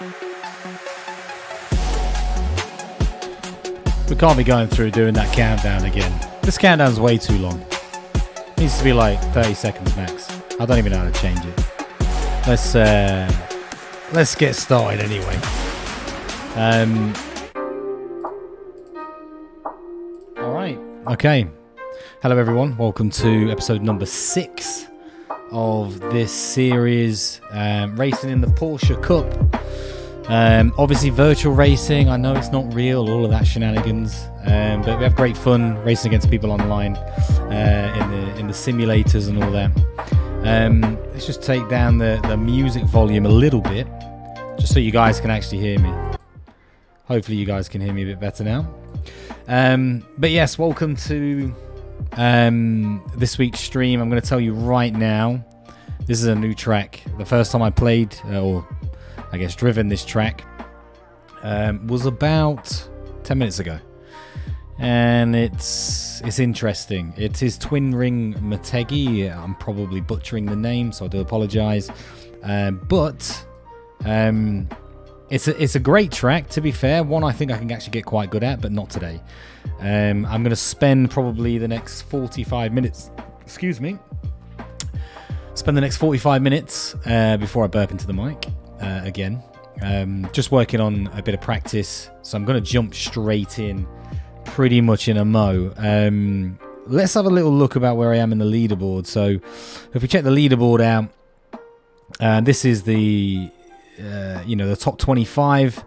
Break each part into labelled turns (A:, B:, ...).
A: We can't be going through doing that countdown again. This countdown's way too long. It needs to be like 30 seconds max. I don't even know how to change it. Let's get started anyway. All right. Okay. Hello everyone. Welcome to episode number 6 of this series, racing in the Porsche Cup. Obviously virtual racing, I know it's not real, all of that shenanigans, but we have great fun racing against people online in the simulators and all that. Let's just take down the music volume a little bit, just so you guys can actually hear me. Hopefully you guys can hear me a bit better now. But yes, welcome to this week's stream. I'm going to tell you right now, this is a new track. The first time I played, or I guess driven this track, was about 10 minutes ago, and it's interesting. It is twin ring Motegi. I'm probably butchering the name, so I do apologize, but it's a great track, to be fair. One I think I can actually get quite good at, but not today. I'm going to spend probably the next 45 minutes spend the next 45 minutes before I burp into the mic again. Just working on a bit of practice, so I'm going to jump straight in pretty much in a mo. Let's have a little look about where I am in the leaderboard. So if we check the leaderboard out, this is the the top 25.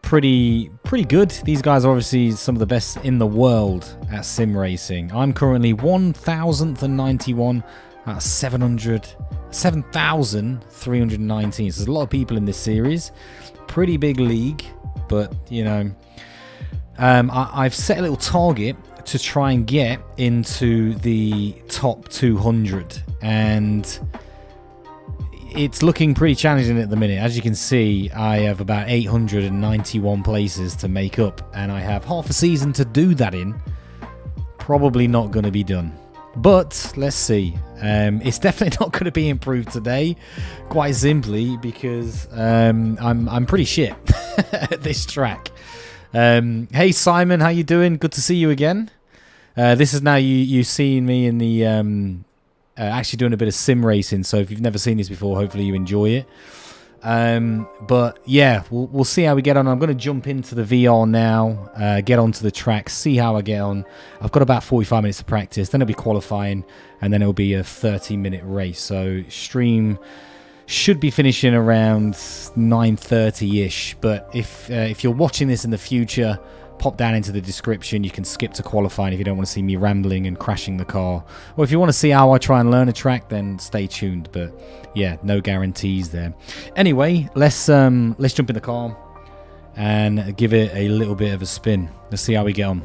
A: Pretty good. These guys are obviously some of the best in the world at sim racing. I'm currently 1,091 out of 7,319. So there's a lot of people in this series. Pretty big league, but I've set a little target to try and get into the top 200, and it's looking pretty challenging at the minute. As you can see, I have about 891 places to make up, and I have half a season to do that in. Probably not going to be done, but let's see. It's definitely not going to be improved today, quite simply because I'm pretty shit at this track. Hey Simon, how you doing? Good to see you again. This is now you seeing me in the actually doing a bit of sim racing, so if you've never seen this before, hopefully you enjoy it. But yeah, we'll see how we get on. I'm going to jump into the VR now, get onto the track, see how I get on. I've got about 45 minutes to practice, then it'll be qualifying, and then it'll be a 30-minute race. So stream should be finishing around 9:30ish. But if you're watching this in the future, pop down into the description. You can skip to qualifying if you don't want to see me rambling and crashing the car, or if you want to see how I try and learn a track, then stay tuned. But yeah, no guarantees there. Anyway, let's jump in the car and give it a little bit of a spin. Let's see how we get on.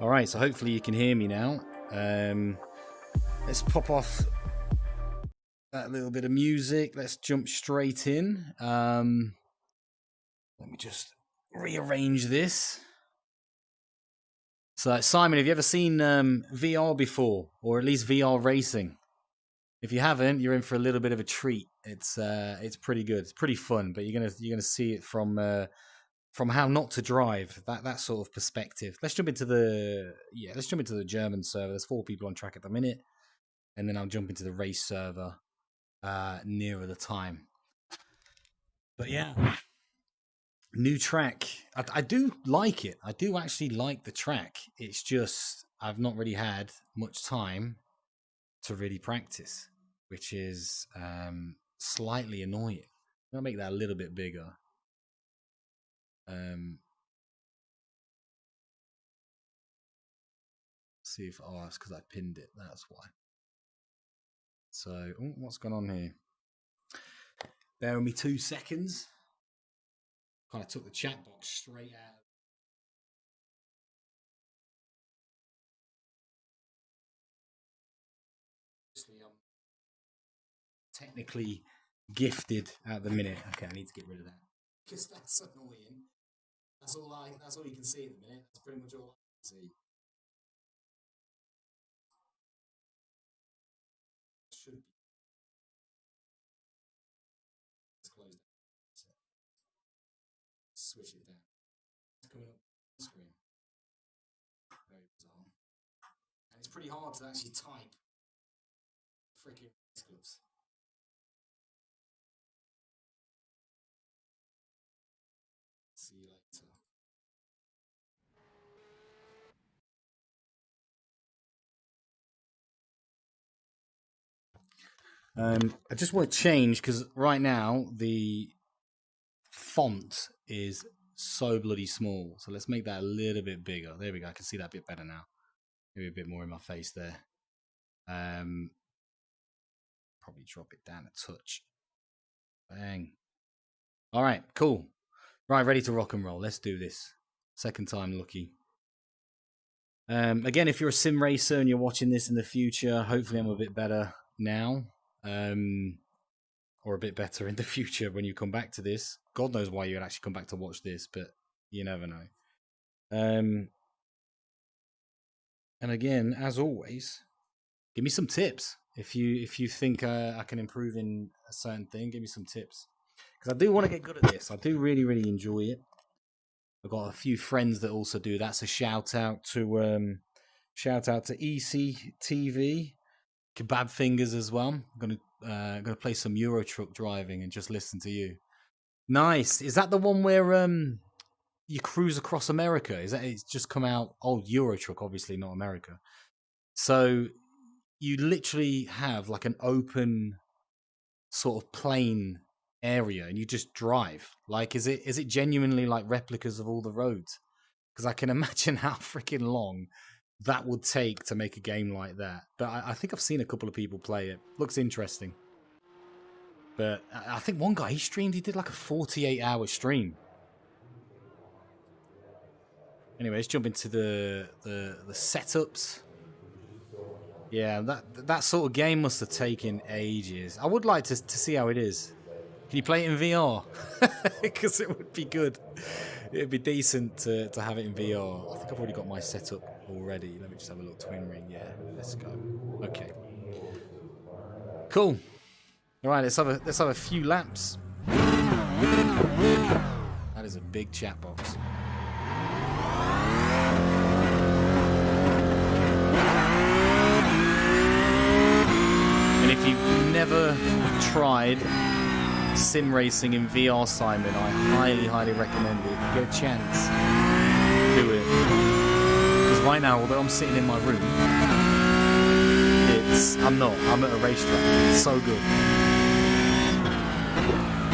A: All right, so hopefully you can hear me now. Let's pop off that little bit of music. Let's jump straight in. Let me just rearrange this. So Simon, have you ever seen VR before, or at least VR racing? If you haven't, you're in for a little bit of a treat. It's pretty good. It's pretty fun, but you're gonna see it from how not to drive, that sort of perspective. Let's jump into the German server. There's 4 people on track at the minute, and then I'll jump into the race server nearer the time. But yeah, new track. I do like it. I do actually like the track. It's just I've not really had much time to really practice, which is slightly annoying. I'll make that a little bit bigger. See if it's because I pinned it. That's why. So, what's going on here? Bear with me 2 seconds. Kind of took the chat box straight out. Obviously, I'm technically gifted at the minute. Okay, I need to get rid of that because that's annoying. That's all you can see at the minute. That's pretty much all I can see. And it's pretty hard to actually type freaking race gloves. See you later. I just want to change because right now the font is so bloody small. So let's make that a little bit bigger. There we go. I can see that a bit better now. Maybe a bit more in my face there. Probably drop it down a touch. Bang. All right, cool. Right, ready to rock and roll. Let's do this. Second time lucky. Again, if you're a sim racer and you're watching this in the future, hopefully I'm a bit better now. Or a bit better in the future when you come back to this. God knows why you'd actually come back to watch this, but you never know. And again, as always, give me some tips. If you think I can improve in a certain thing, give me some tips. Because I do want to get good at this. I do really, really enjoy it. I've got a few friends that also do that. So shout out to ECTV, Kebab Fingers as well. I'm gonna play some Euro Truck driving and just listen to you. Nice. Is that the one where you cruise across America? Is that it's just come out? Oh, Euro Truck, obviously not America. So you literally have like an open sort of plain area and you just drive. Like, is it genuinely like replicas of all the roads? Because I can imagine how freaking long that would take to make a game like that. But I think I've seen a couple of people play it. Looks interesting. But I think one guy, he did like a 48-hour stream. Anyway, let's jump into the setups. Yeah, that sort of game must have taken ages. I would like to see how it is. Can you play it in VR? Because it would be good. It would be decent to have it in VR. I think I've already got my setup already. Let me just have a look. Twin ring, yeah. Let's go. Okay. Cool. All right, let's have a few laps. That is a big chat box. And if you've never tried sim racing in VR, Simon, I highly recommend it. If you get a chance, do it. Because right now, although I'm sitting in my room, I'm at a racetrack. It's so good.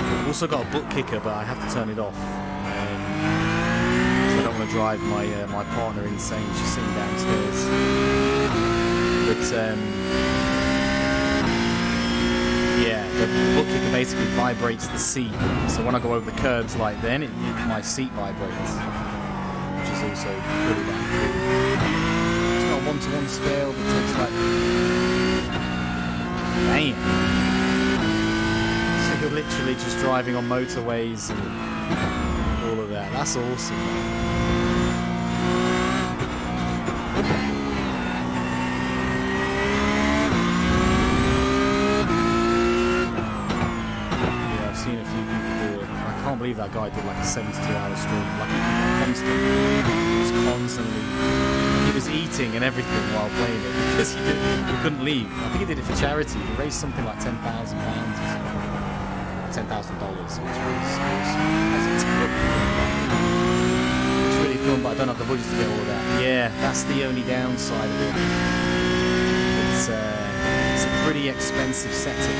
A: I've also got a butt kicker, but I have to turn it off. I don't want to drive my partner insane. She's sitting downstairs. But yeah, the butt kicker basically vibrates the seat. So when I go over the curbs like then, my seat vibrates, which is also pretty damn cool. It's not a one-to-one scale, but it takes like... Damn. So you're literally just driving on motorways and all of that. That's awesome. Yeah, I've seen a few people do it. I can't believe that guy did like a 72-hour stream. Like, he was constantly... He was eating and everything while playing it because he couldn't leave. I think he did it for charity. He raised something like £10,000 or something. $10,000, which was it's really fun, but I don't have the budget to get all of that. Yeah, that's the only downside of it. It's a pretty expensive setup.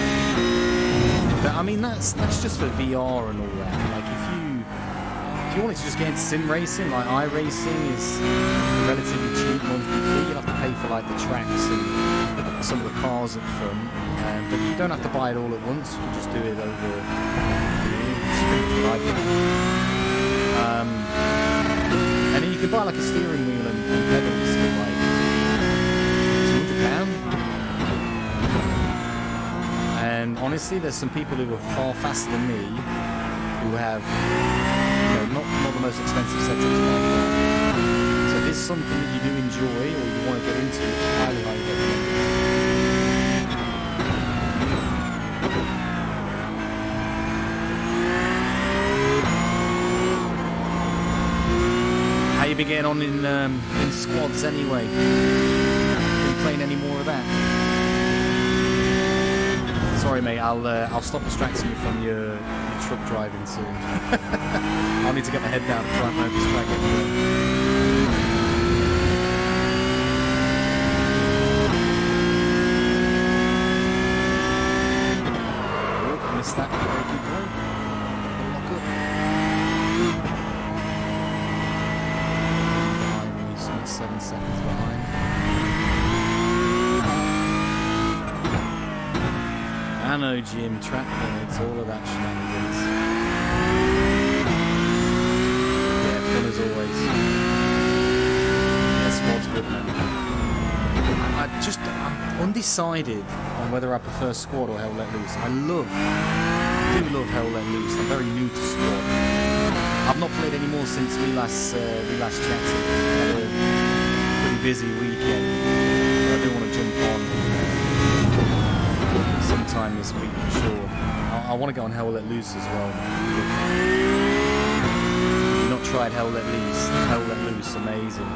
A: But I mean, that's just for VR and all that. Like if you wanted to just get into sim racing, like iRacing is a relatively cheap monthly fee. You'll have to pay for like the tracks and some of the cars up front, but you don't have to buy it all at once. You can just do it over and then you can buy like a steering wheel and pedals for like £200. And honestly, there's some people who are far faster than me who have not the most expensive setups like that. So if it's something that you do enjoy or you want to get into, highly recommend it. How you be getting on in squads anyway. Are you playing any more of that? Sorry, mate. I'll stop distracting you from your truck driving soon. I'll need to get my head down and try and focus track Oh, missed that. Very good point. Lock up. Behind, 7 seconds behind. I know, Jim, track it's all of that shenanigans. Yeah, fun as always. Yeah, squad's good, man. I'm undecided on whether I prefer squad or Hell Let Loose. I do love Hell Let Loose. I'm very new to squad. I've not played any more since we last chatted. I had a pretty busy weekend. But I do want to jump on sometime this week for sure. I want to go on Hell Let Loose as well. You've not tried Hell Let Loose? Hell Let Loose, amazing.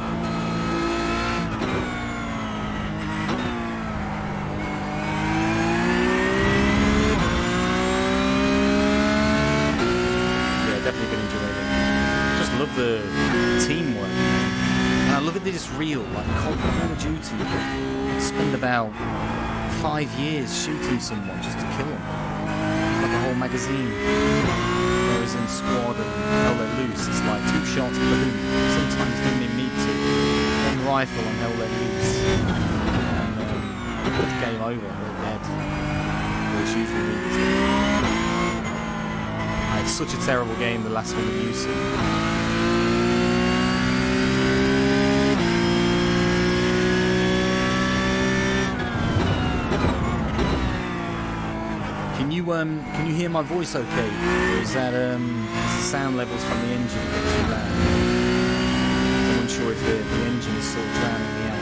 A: Yeah, definitely been enjoying it. Just love the teamwork. And I love it, they're just real. Like Call of Duty, spend about 5 years shooting someone just to kill them. Like a whole magazine. Whereas in Squad and Hell Let Loose, it's like 2 shots per balloon. Sometimes don't even need to. One rifle on Hell Let Loose. And it's game over, they're dead. Or it's usually me. I had such a terrible game the last one with UC. Can you hear my voice okay? Or is that is the sound levels from the engine a bit too loud? I'm unsure if the engine is still drowning me out.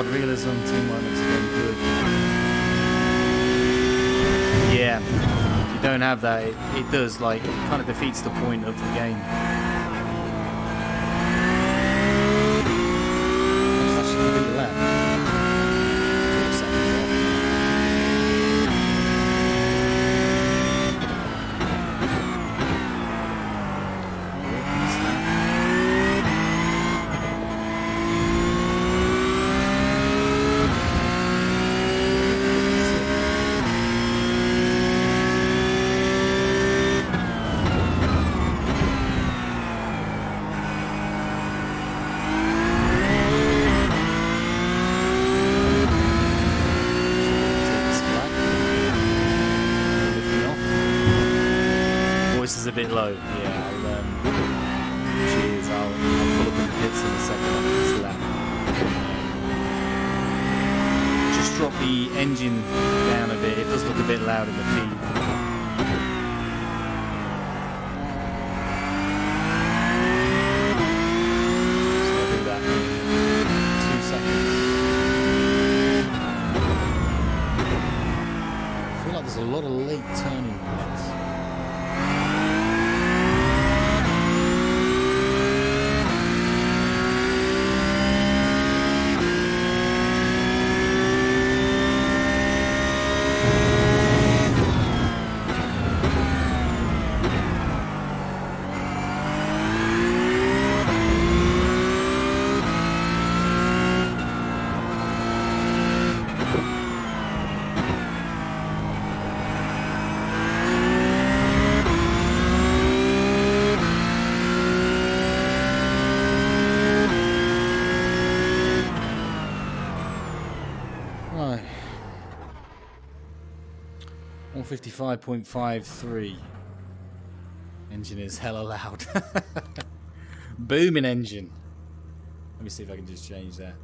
A: Realism, teamwork looks very good. Yeah, if you don't have that, it does, like, it kind of defeats the point of the game. Let's actually do that. 4 seconds a bit low, yeah. I'll pull up in the pits in a second after this lap. Just drop the engine down a bit. It does look a bit loud in the feed. So I'll do that in 2 seconds. I feel like there's a lot of late turning points. 55.53. Engine is hella loud. Booming engine. Let me see if I can just change that.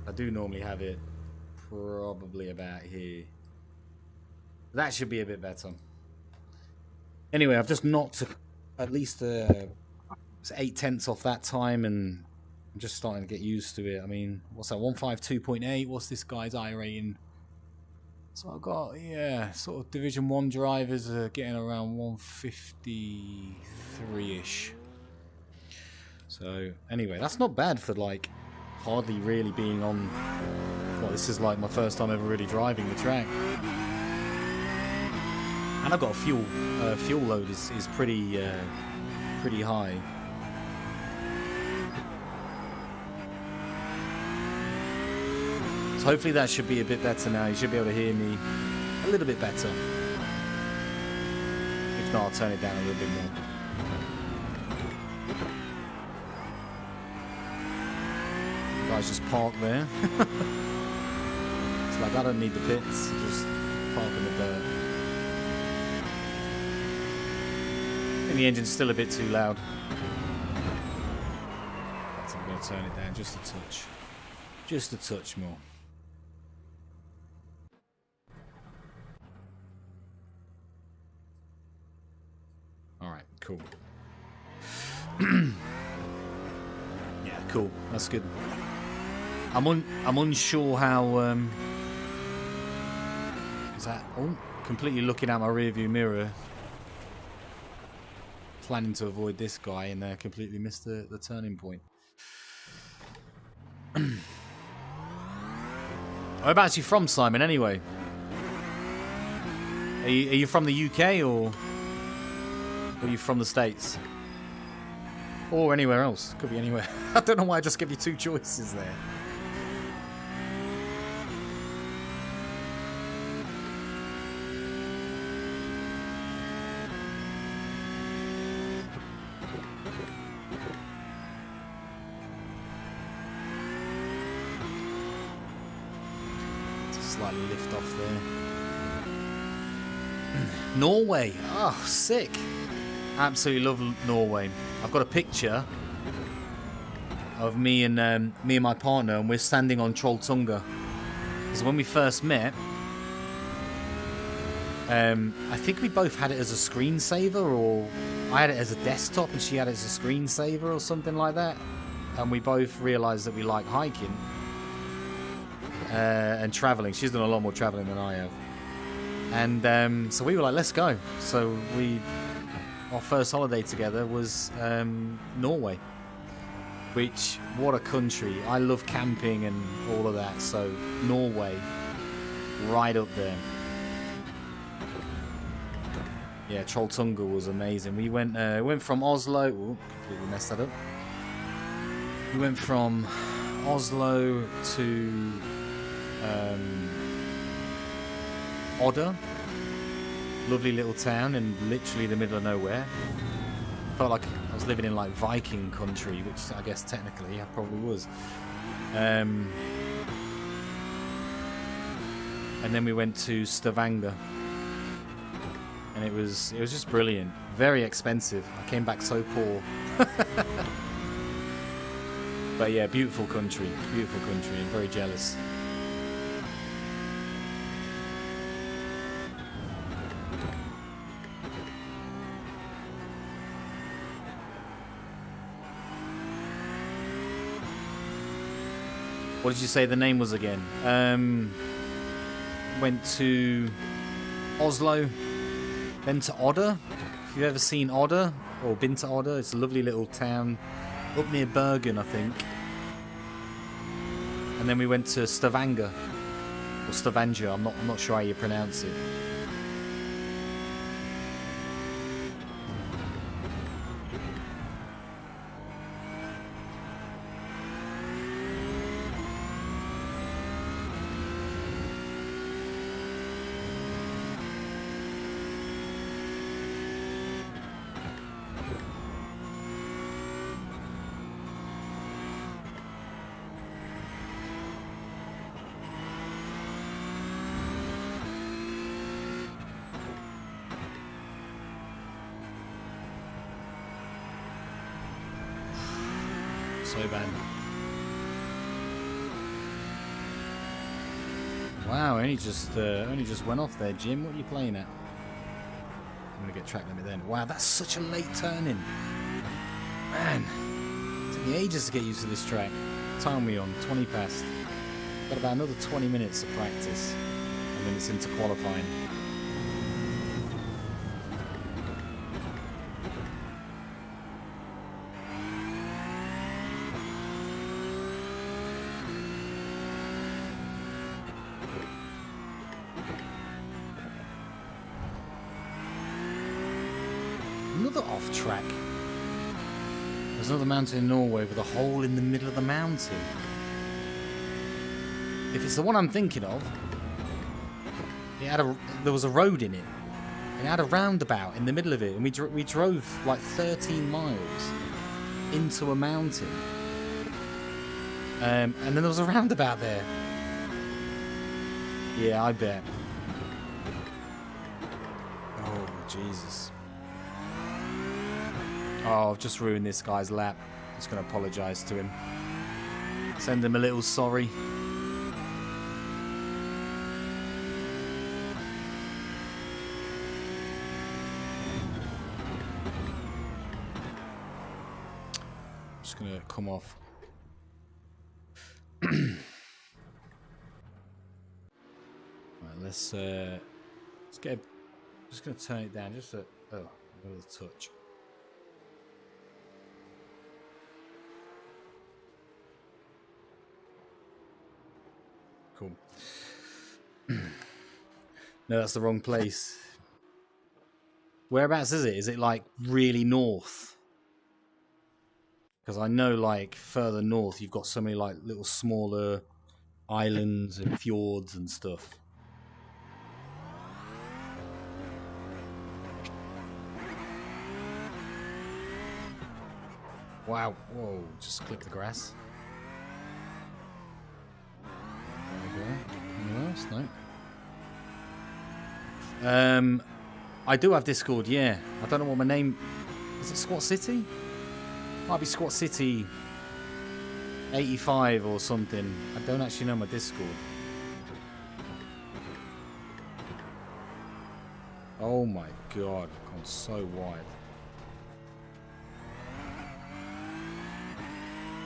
A: I do normally have it probably about here. That should be a bit better. Anyway, I've just knocked at least 8/10 off that time, and I'm just starting to get used to it. I mean, what's that? 152.8. What's this guy's iRating? So I've got, yeah, sort of Division 1 drivers are getting around 153-ish. So, anyway, that's not bad for, like, hardly really being on... Well, this is, like, my first time ever really driving the track. And I've got a fuel load is pretty high. So hopefully that should be a bit better now. You should be able to hear me a little bit better. If not, I'll turn it down a little bit more. The guys just parked there. It's like, I don't need the pits. Just park in the dirt. I think the engine's still a bit too loud. So I'm going to turn it down just a touch. Just a touch more. Alright, cool. Yeah, cool. That's good. I'm unsure how is that completely looking out my rearview mirror. Planning to avoid this guy and completely missed the turning point. Whereabouts are you from, Simon, anyway? Are you from the UK or are you from the States? Or anywhere else? Could be anywhere. I don't know why I just gave you two choices there. Slightly lift off there. Norway. Oh, sick. Absolutely love Norway. I've got a picture of me and my partner, and we're standing on Trolltunga. Because when we first met, I think we both had it as a screensaver, or I had it as a desktop and she had it as a screensaver or something like that. And we both realised that we like hiking. And travelling. She's done a lot more travelling than I have. And so we were like, let's go. So our first holiday together was Norway. Which, what a country. I love camping and all of that. So Norway, right up there. Yeah, Trolltunga was amazing. We went from Oslo. Ooh, completely messed that up. We went from Oslo to Odda, lovely little town in literally the middle of nowhere. Felt like I was living in like Viking country, which I guess technically I probably was. And then we went to Stavanger, and it was just brilliant. Very expensive. I came back so poor. But yeah, beautiful country, and very jealous. What did you say the name was again? Went to Oslo, then to Odda. If you've ever seen Odda or been to Odda, it's a lovely little town up near Bergen, I think. And then we went to Stavanger, or Stavanger. I'm not sure how you pronounce it. so bad. Wow, only just went off there, Jim. What are you playing at? I'm gonna get track limit then. Wow, that's such a late turn-in. Man, it took me ages to get used to this track. Time we on 20 past. Got about another 20 minutes of practice, and then it's into qualifying. Another off track. There's another mountain in Norway with a hole in the middle of the mountain. If it's the one I'm thinking of, there was a road in it. It had a roundabout in the middle of it, and we drove like 13 miles into a mountain. And then there was a roundabout there. Yeah, I bet. Oh, Jesus. Oh, I've just ruined this guy's lap. Just going to apologise to him. Send him a little sorry. Just going to come off. Right, let's get. Just going to turn it down just a little touch. Cool. No, that's the wrong place. Whereabouts is it? Is it like really north? Because I know like further north you've got so many like little smaller islands and fjords and stuff. Wow. Whoa, just clip the grass. Anyone else? No. I do have Discord, yeah. I don't know what my name is. It Squat City? Might be Squat City 85 or something. I don't actually know my Discord. Oh my god, I've gone so wide.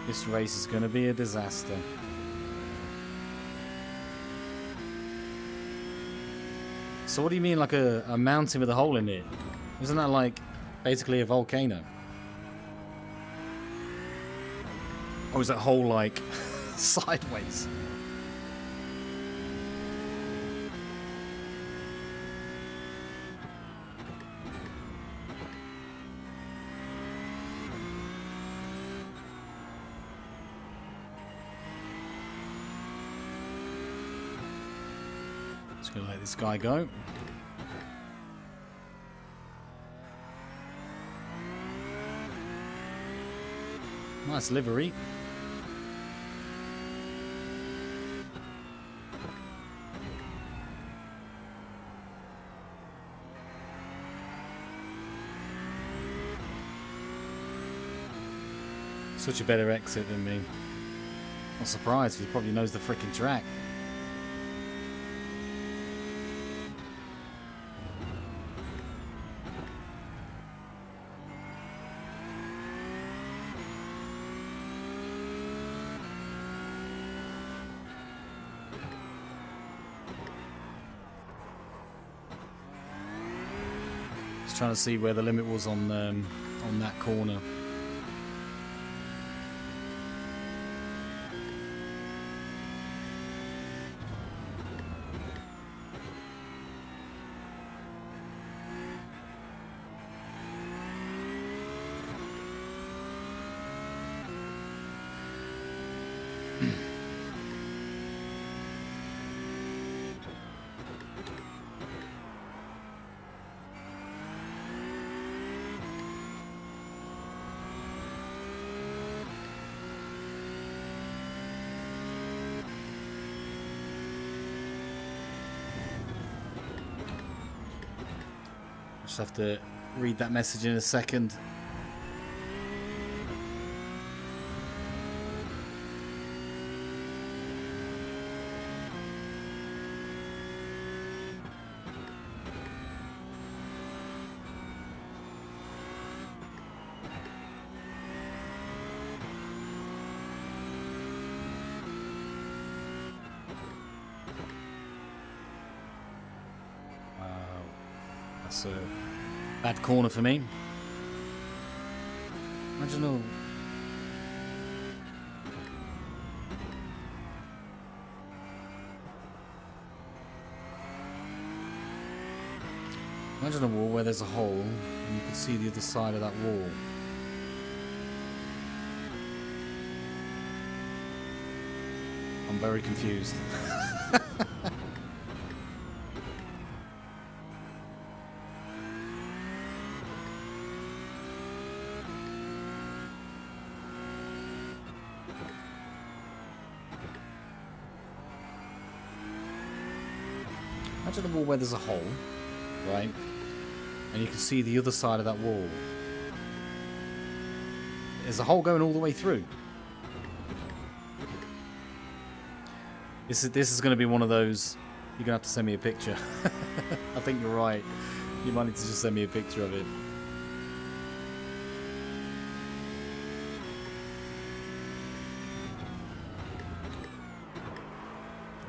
A: This race is going to be a disaster. So what do you mean like a mountain with a hole in it? Isn't that like basically a volcano? Or is that hole like sideways? Just gonna let this guy go. Nice livery. Such a better exit than me. Not surprised, he probably knows the freaking track. Just trying to see where the limit was on that corner. Just have to read that message in a second. That's a bad corner for me. Imagine all... Imagine a wall where there's a hole and you can see the other side of that wall. I'm very confused. Imagine a wall where there's a hole, right? And you can see the other side of that wall. There's a hole going all the way through. This is going to be one of those. You're going to have to send me a picture. I think you're right. You might need to just send me a picture of it.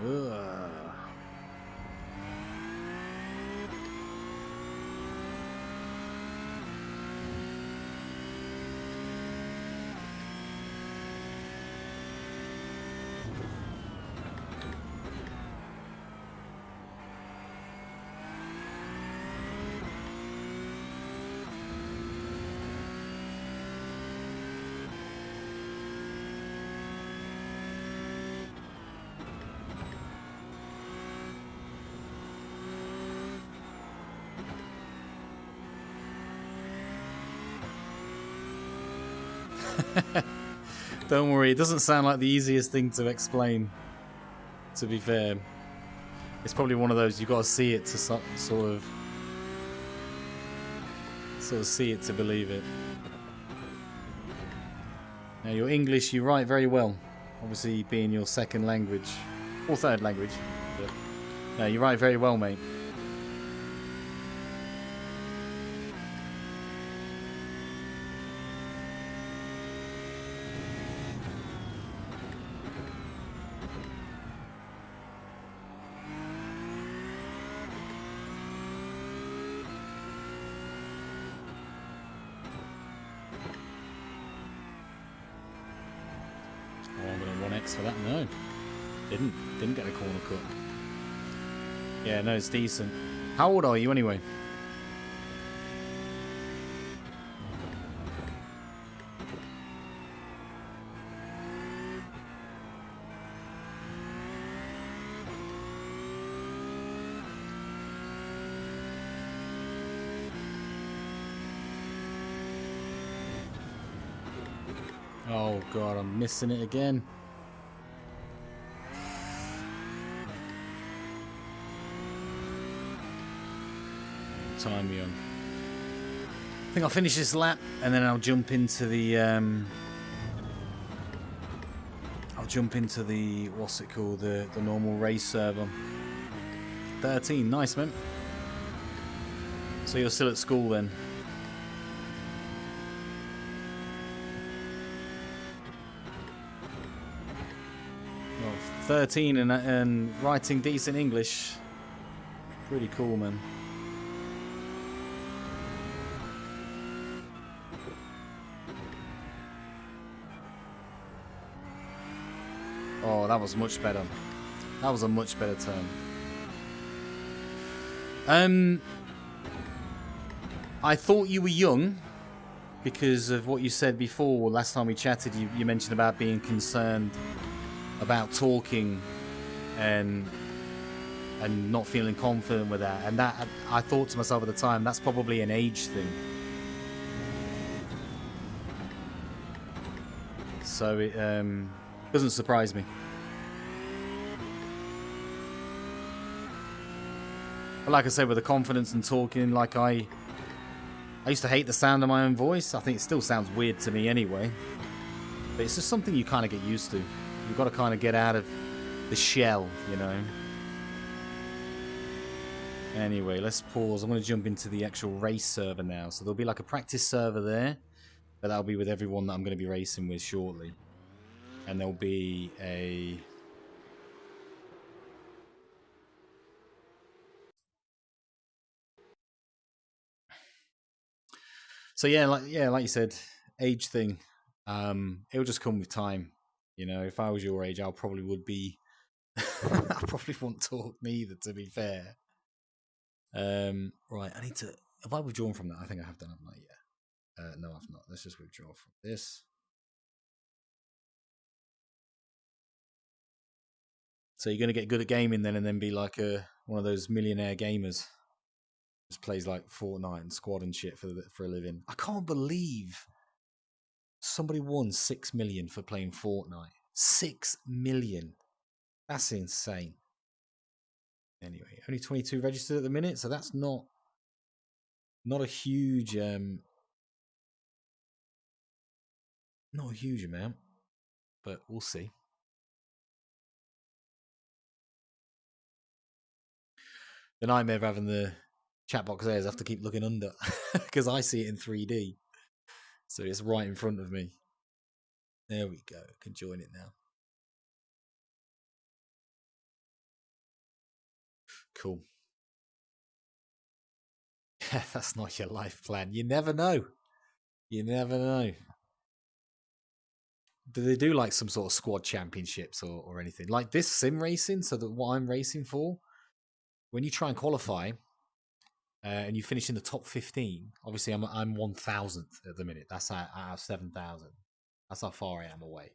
A: Ugh. Don't worry, it doesn't sound like the easiest thing to explain, to be fair. It's probably one of those, you've got to see it to sort of see it to believe it. Now your English, you write very well, obviously being your second language, or third language. But no, you write very well, mate. For that, no, didn't get a corner cut. Yeah, no, it's decent. How old are you anyway? Oh god, I'm missing it again. Time we on. I think I'll finish this lap and then I'll jump into the what's it called, the normal race server. 13, nice man. So you're still at school then? Well, 13 and writing decent English. Pretty cool, man. Oh, that was much better. That was a much better turn. I thought you were young because of what you said before. Last time we chatted, you mentioned about being concerned about talking and not feeling confident with that. And that, I thought to myself at the time, that's probably an age thing. So it doesn't surprise me. But like I said, with the confidence and talking, like I used to hate the sound of my own voice. I think it still sounds weird to me anyway. But it's just something you kind of get used to. You've got to kind of get out of the shell, you know. Anyway, let's pause. I'm going to jump into the actual race server now. So there'll be like a practice server there. But that'll be with everyone that I'm going to be racing with shortly. And there'll be a... So like you said, age thing. It'll just come with time. You know, if I was your age, I probably would be. I probably wouldn't talk neither, to be fair. Right, I need to. Have I withdrawn from that? I think I have done, haven't I? Yeah. No, I've not. Let's just withdraw from this. So you're going to get good at gaming then, and then be like one of those millionaire gamers. Just plays like Fortnite and squad and shit for a living. I can't believe somebody won 6 million for playing Fortnite. 6 million. That's insane. Anyway, only 22 registered at the minute, so that's not a huge not a huge amount, but we'll see. The nightmare of having the chat box there is I have to keep looking under because I see it in 3D, so it's right in front of me. There we go. I can join it now. Cool. That's not your life plan. You never know. You never know. Do they do like some sort of squad championships or anything? Like this sim racing, so that what I'm racing for, when you try and qualify and you finish in the top 15, obviously I'm 1,000th at the minute. That's out of 7,000. That's how far I am away.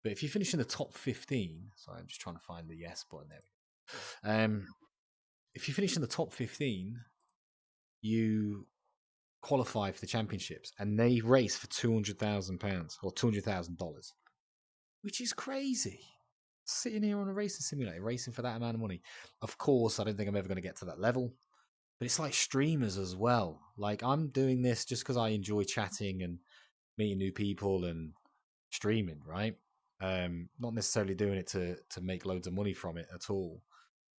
A: But if you finish in the top 15, sorry, I'm just trying to find the yes button there. If you finish in the top 15, you qualify for the championships, and they race for £200,000 or $200,000, which is crazy. Sitting here on a racing simulator, racing for that amount of money. Of course, I don't think I'm ever going to get to that level, but it's like streamers as well. Like I'm doing this just because I enjoy chatting and meeting new people and streaming, right? Not necessarily doing it to make loads of money from it at all.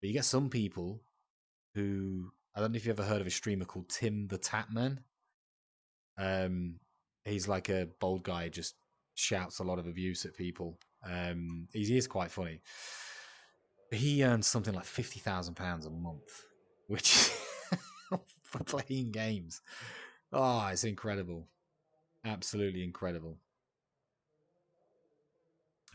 A: But you get some people who, I don't know if you've ever heard of a streamer called Tim the Tapman. He's like a bold guy, just shouts a lot of abuse at people. He is quite funny. He earns something like £50,000 a month, which for playing games. Oh, it's incredible. Absolutely incredible.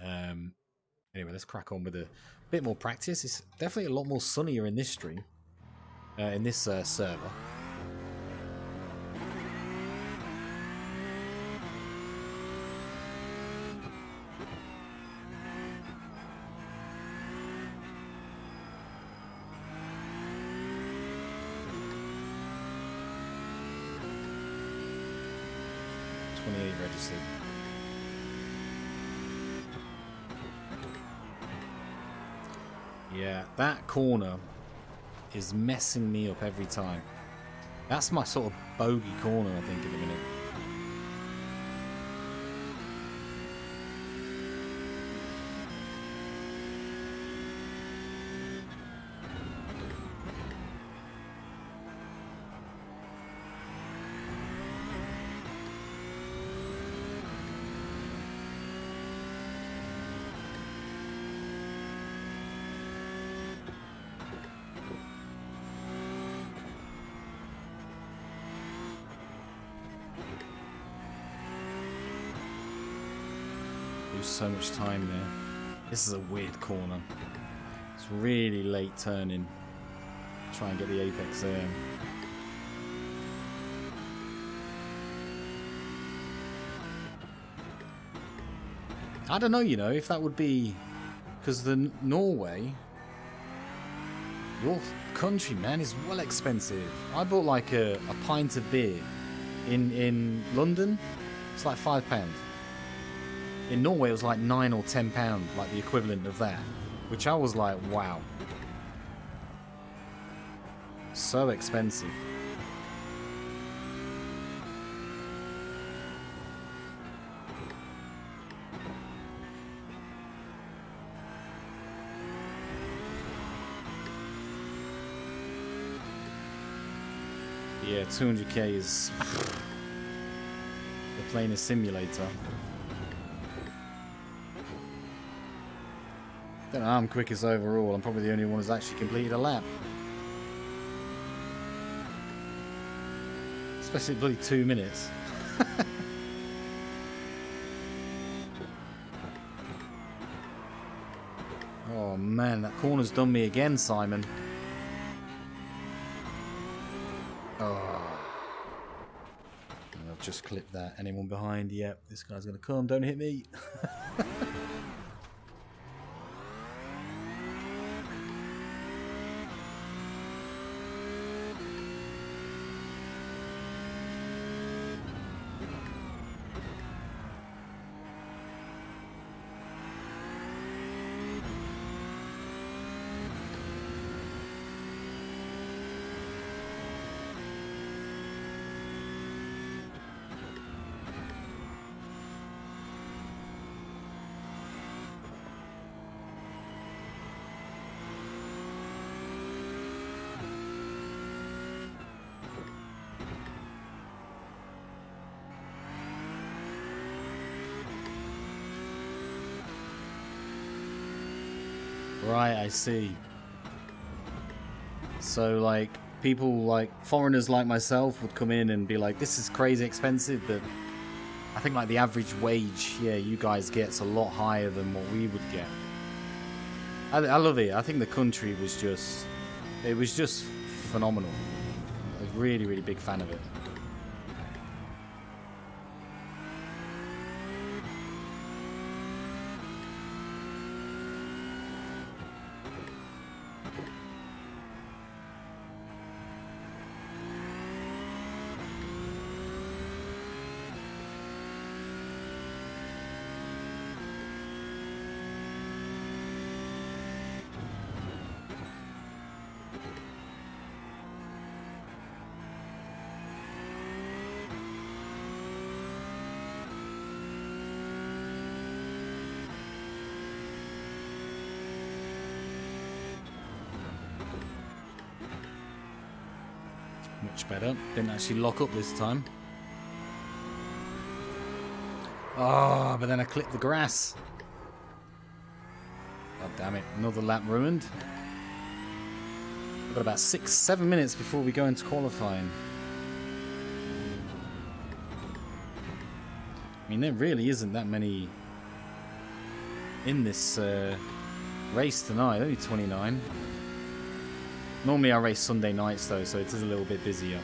A: Anyway, let's crack on with a bit more practice. It's definitely a lot more sunnier in this stream, in this server. Registered. Yeah, that corner is messing me up every time. That's my sort of bogey corner, I think, at the minute. So much time there. This is a weird corner. It's really late turning. Try and get the apex there. I don't know, you know, if that would be because the Norway, your country, man, is well expensive. I bought like a pint of beer in London. It's like £5. In Norway, it was like £9 or £10, like the equivalent of that. Which I was like, wow. So expensive. Yeah, 200k is... We're playing a simulator. I don't know, I'm quickest overall. I'm probably the only one who's actually completed a lap. Especially bloody 2 minutes. Oh man, that corner's done me again, Simon. Oh. And I've just clipped that. Anyone behind? Yep, this guy's gonna come. Don't hit me. Right, I see. So, like, people, like, foreigners like myself would come in and be like, this is crazy expensive, but I think, like, the average wage, yeah, you guys get's a lot higher than what we would get. I love it. I think the country was just, it was just phenomenal. I was really, really big fan of it. Much better. Didn't actually lock up this time. Oh, but then I clipped the grass. God damn it. Another lap ruined. We've got about 6-7 minutes before we go into qualifying. I mean, there really isn't that many in this race tonight. Only 29. Normally I race Sunday nights though, so it is a little bit busier.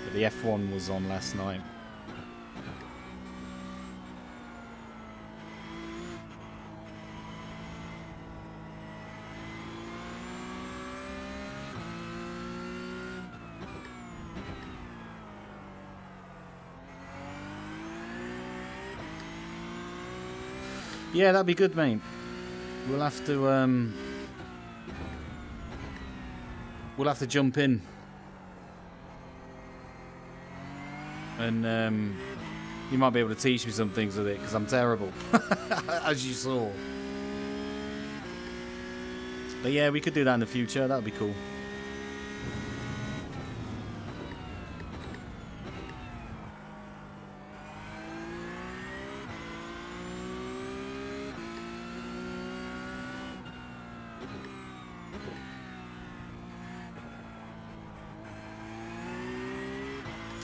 A: But the F1 was on last night. Yeah, that'd be good, mate. We'll have to we'll have to jump in, and you might be able to teach me some things with it, because I'm terrible, as you saw. But yeah, we could do that in the future. That would be cool.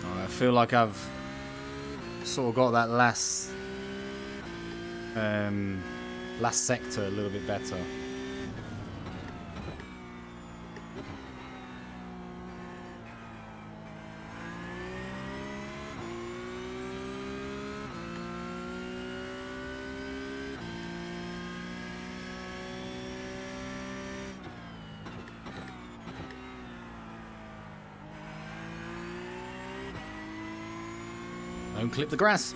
A: I feel like I've sort of got that last sector a little bit better. Don't clip the grass.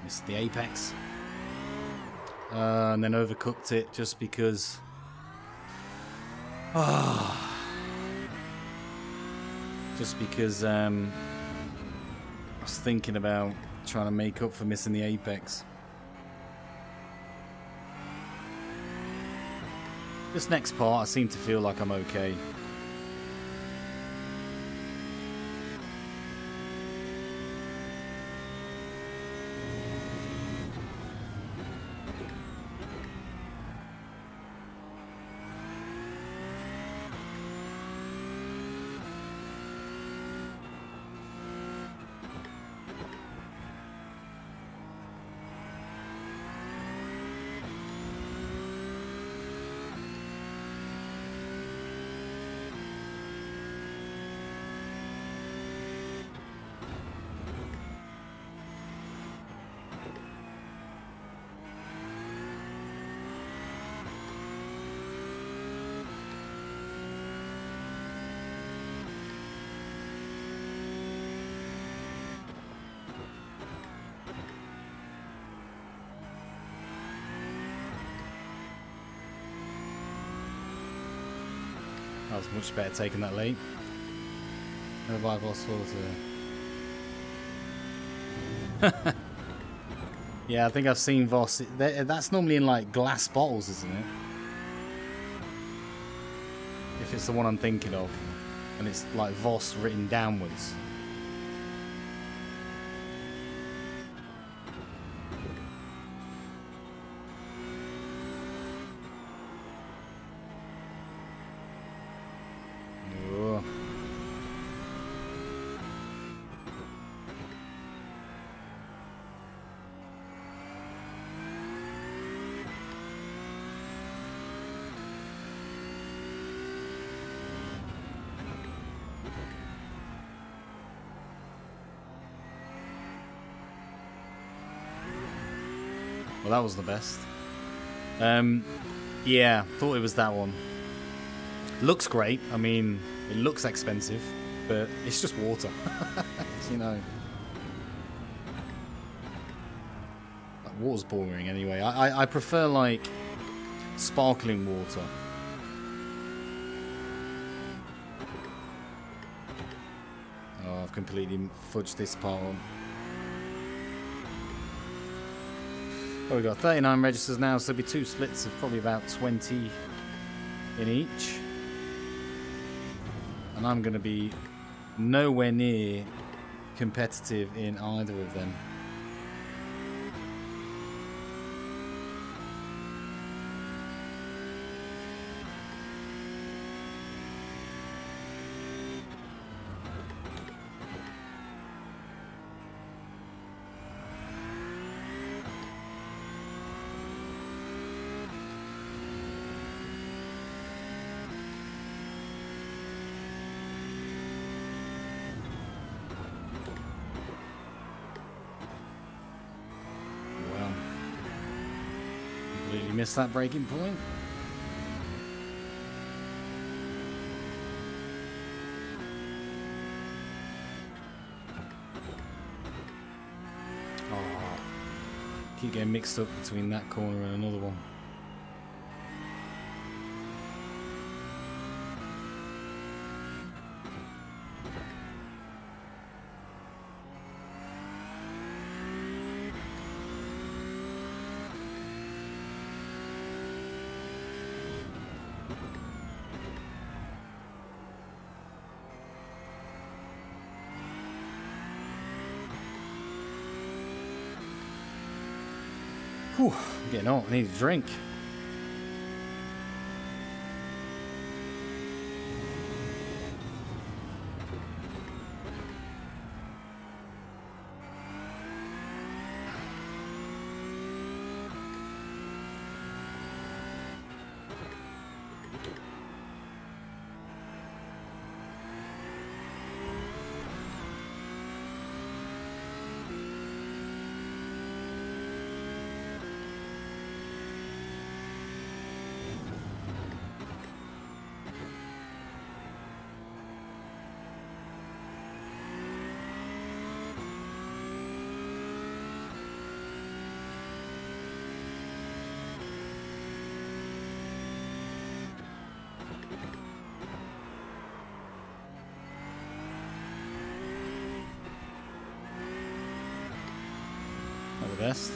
A: Missed the apex. And then overcooked it just because Just because I was thinking about trying to make up for missing the apex. This next part, I seem to feel like I'm okay. That was much better taking that late. No bypass water. Yeah, I think I've seen Voss. That's normally in like glass bottles, isn't it? If it's the one I'm thinking of. And it's like Voss written downwards. Well, that was the best. Yeah, thought it was that one. Looks great. I mean, it looks expensive, but it's just water. You know. That water's boring anyway. I prefer, like, sparkling water. Oh, I've completely fudged this part on. Oh, we've got 39 registers now, so there'll be 2 splits of probably about 20 in each. And I'm going to be nowhere near competitive in either of them. Completely missed that breaking point. Oh, keep getting mixed up between that corner and another one. Whew, I'm getting on. I need a drink. best.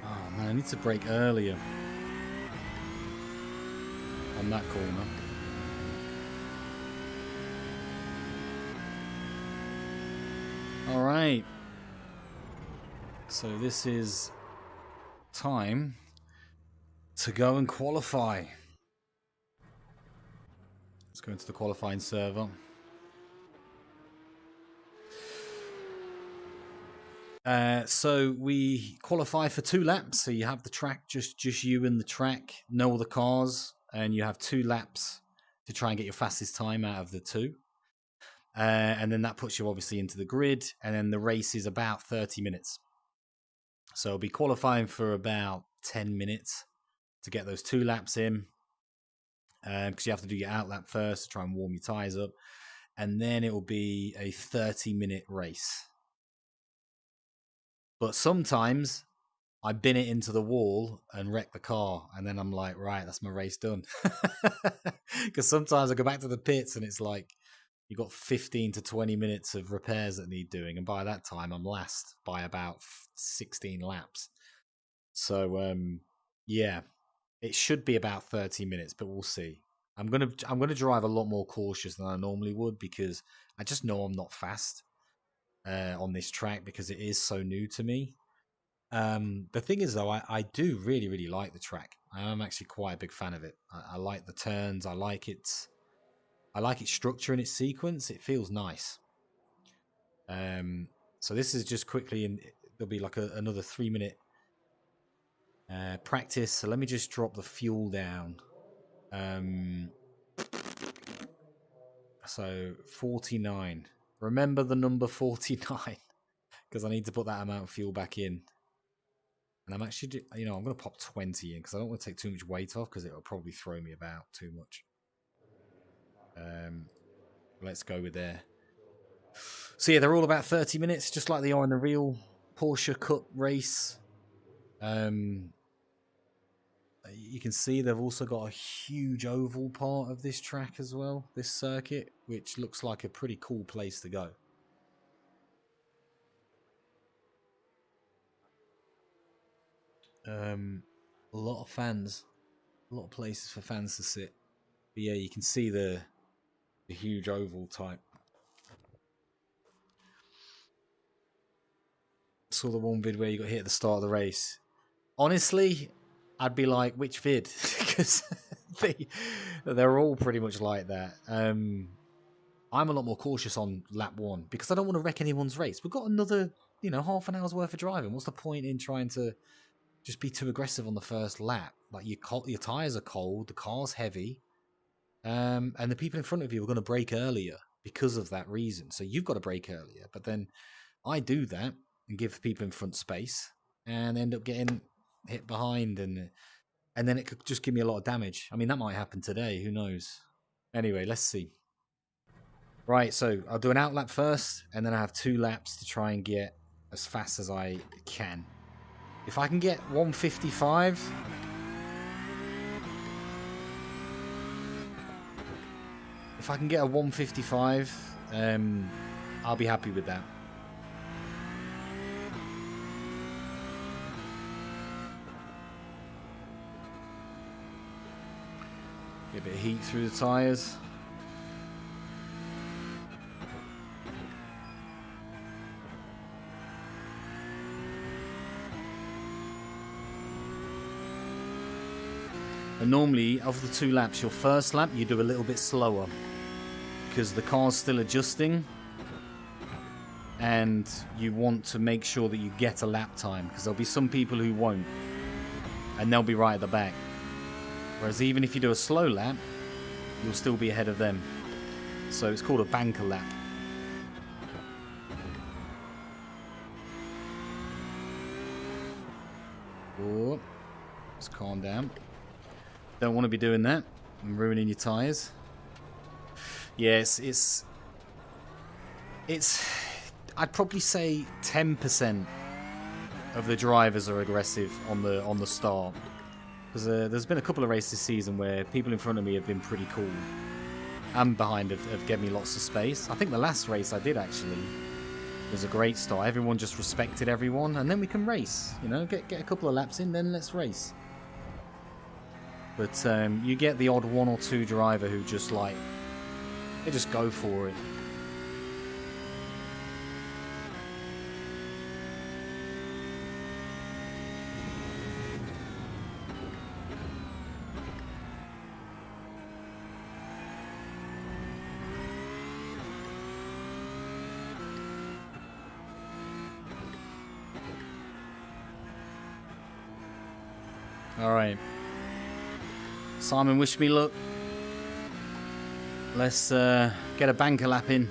A: Oh man, I need to brake earlier on that corner. All right. So this is time to go and qualify. Let's go into the qualifying server. So we qualify for 2 laps. So you have the track, just you and the track, no other cars, and you have 2 laps to try and get your fastest time out of the 2. And then that puts you obviously into the grid, and then the race is about 30 minutes. So I'll be qualifying for about 10 minutes to get those 2 laps in, because you have to do your out lap first to try and warm your tyres up, and then it will be a 30-minute race. But sometimes I bin it into the wall and wreck the car, and then I'm like, right, that's my race done. Because sometimes I go back to the pits and it's like, you've got 15 to 20 minutes of repairs that need doing, and by that time I'm last by about 16 laps. So yeah, it should be about 30 minutes, but we'll see. I'm gonna drive a lot more cautious than I normally would, because I just know I'm not fast on this track because it is so new to me. The thing is, though, I do really like the track. I'm actually quite a big fan of it. I like the turns. I like its structure and its sequence. It feels nice. So this is just quickly, and there'll be like another 3-minute practice. So let me just drop the fuel down. So 49. Remember the number 49, because I need to put that amount of fuel back in. And I'm actually, I'm going to pop 20 in because I don't want to take too much weight off, because it will probably throw me about too much. Let's go with there. So yeah, they're all about 30 minutes, just like they are in the real Porsche Cup race. You can see they've also got a huge oval part of this track as well, this circuit, which looks like a pretty cool place to go. A lot of fans, a lot of places for fans to sit. But yeah, you can see the huge oval type. Saw the one vid where you got hit at the start of the race. Honestly, I'd be like, which vid? Because they're all pretty much like that. I'm a lot more cautious on lap 1 because I don't want to wreck anyone's race. We've got another, half an hour's worth of driving. What's the point in trying to just be too aggressive on the first lap? Like, your tyres are cold, the car's heavy, and the people in front of you are going to brake earlier because of that reason. So you've got to brake earlier. But then I do that and give people in front space and end up getting hit behind, and then it could just give me a lot of damage. I mean, that might happen today. Who knows? Anyway, let's see. Right, so I'll do an out lap first, and then I have 2 laps to try and get as fast as I can. If I can get 155... If I can get a 155, I'll be happy with that. Get a bit of heat through the tyres. And normally, of the 2 laps, your first lap, you do a little bit slower because the car's still adjusting and you want to make sure that you get a lap time, because there'll be some people who won't and they'll be right at the back. Whereas even if you do a slow lap, you'll still be ahead of them. So it's called a banker lap. Oh, let's calm down. Don't want to be doing that and ruining your tyres. Yes, it's I'd probably say 10% of the drivers are aggressive on the start. Because there's been a couple of races this season where people in front of me have been pretty cool. And behind have given me lots of space. I think the last race I did actually was a great start. Everyone just respected everyone, and then we can race. You know, get a couple of laps in, then let's race. But you get the odd one or two driver who just like, they just go for it. Alright. Simon, wish me luck. Let's get a banker lap in.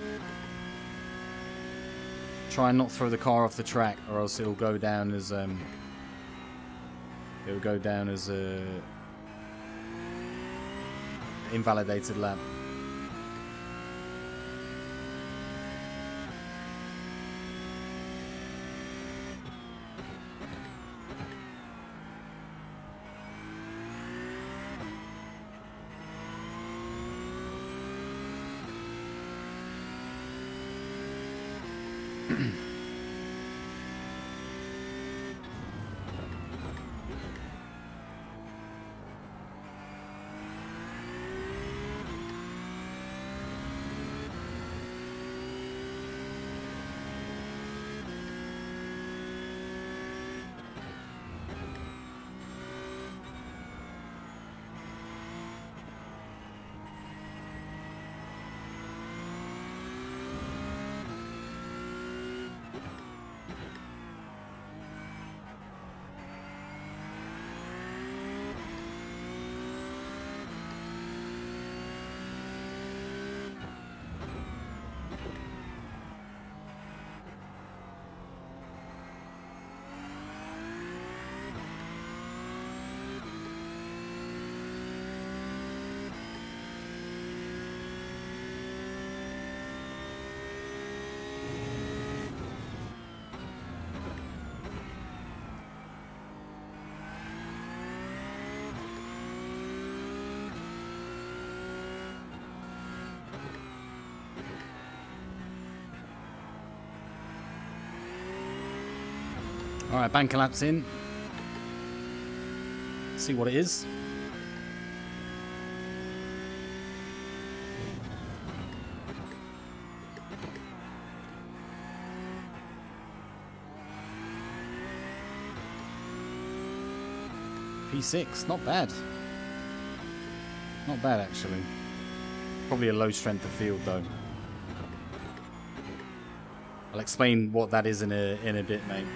A: Try and not throw the car off the track, or else it'll go down as a invalidated lap. Alright, banker laps in. See what it is. P6, not bad. Not bad actually. Probably a low strength of field though. I'll explain what that is in a bit, mate.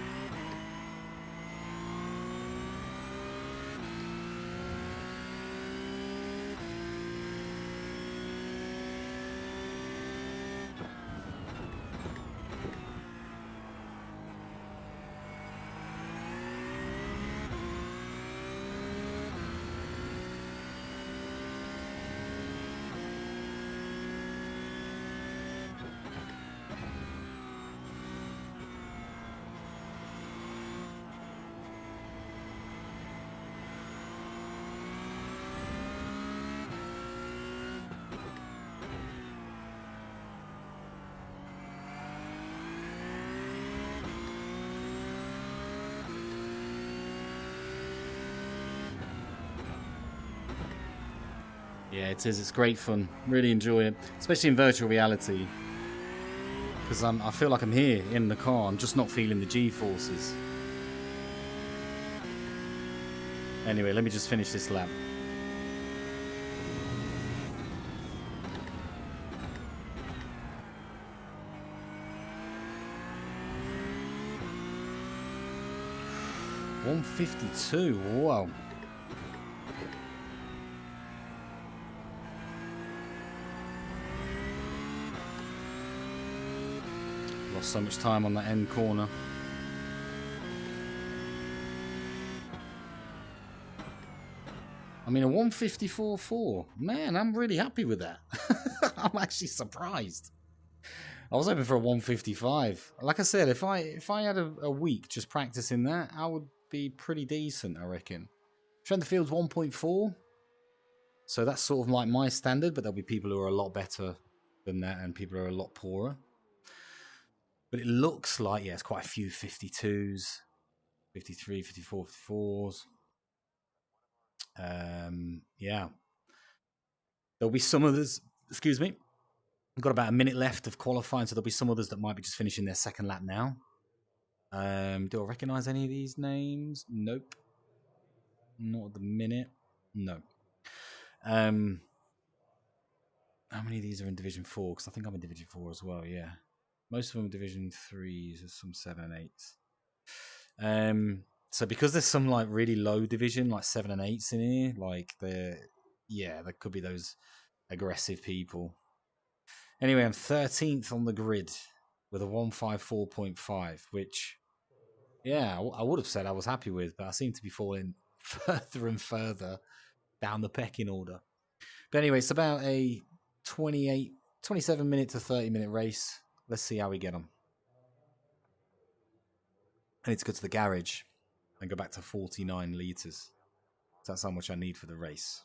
A: Yeah, it is. It's great fun. Really enjoy it, especially in virtual reality. Because I feel like I'm here in the car. I'm just not feeling the G-forces. Anyway, let me just finish this lap. $152. Wow. Lost so much time on that end corner. I mean, a 154.4. Man, I'm really happy with that. I'm actually surprised. I was hoping for a 155. Like I said, if I had a week just practicing that, I would be pretty decent, I reckon. Strength of field's 1.4. So that's sort of like my standard, but there'll be people who are a lot better than that and people who are a lot poorer. But it looks like, yeah, it's quite a few 52s, 53, 54, 54s. Yeah. There'll be some others, excuse me. We've got about a minute left of qualifying, so there'll be some others that might be just finishing their second lap now. Do I recognise any of these names? Nope. Not at the minute. No. How many of these are in Division 4? Because I think I'm in Division 4 as well, yeah. Most of them are Division 3s, there's some 7 and 8s. So because there's some like really low division, like 7 and 8s in here, like there could be those aggressive people. Anyway, I'm 13th on the grid with a 154.5, which, yeah, I would have said I was happy with, but I seem to be falling further and further down the pecking order. But anyway, it's about a 27 minute to 30 minute race. Let's see how we get on. I need to go to the garage and go back to 49 litres. That's how much I need for the race.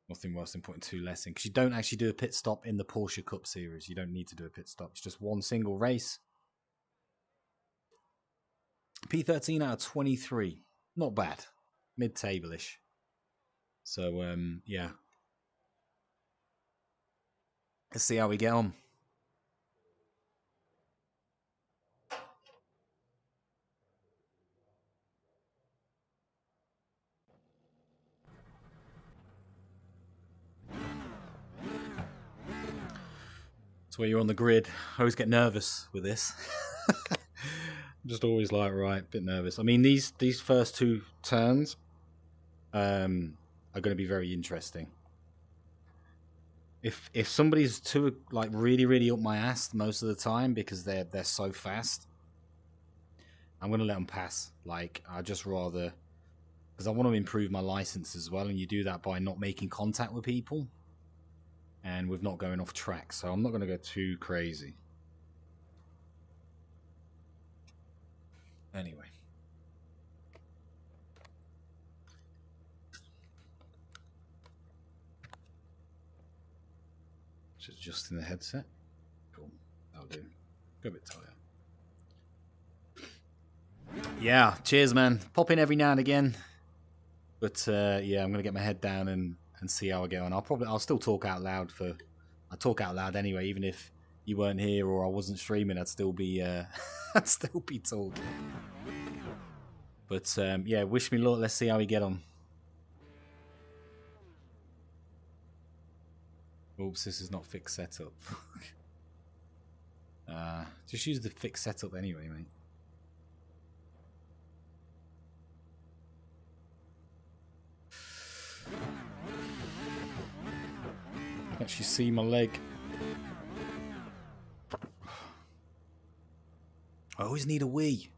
A: Nothing worse than putting 2 less in, because you don't actually do a pit stop in the Porsche Cup series. You don't need to do a pit stop. It's just one single race. P13 out of 23. Not bad. Mid-table-ish. So, yeah. Let's see how we get on. So when you're on the grid, I always get nervous with this. Just always like, right, a bit nervous. I mean, these first 2 turns are going to be very interesting. If somebody's too like really up my ass most of the time because they're so fast, I'm going to let them pass. Like, I just rather, because I want to improve my license as well, and you do that by not making contact with people and with not going off track. So I'm not going to go too crazy. Anyway. Just adjusting the headset. Cool. That'll do. Go a bit tighter. Yeah, cheers, man. Pop in every now and again. But yeah, I'm going to get my head down and see how I get on. I'll still talk out loud I talk out loud anyway, even if you weren't here or I wasn't streaming, I'd still be I'd still be talking. But yeah, wish me luck. Let's see how we get on. Oops, this is not fixed setup. Just use the fixed setup anyway, mate. Actually see my leg. I always need a wee.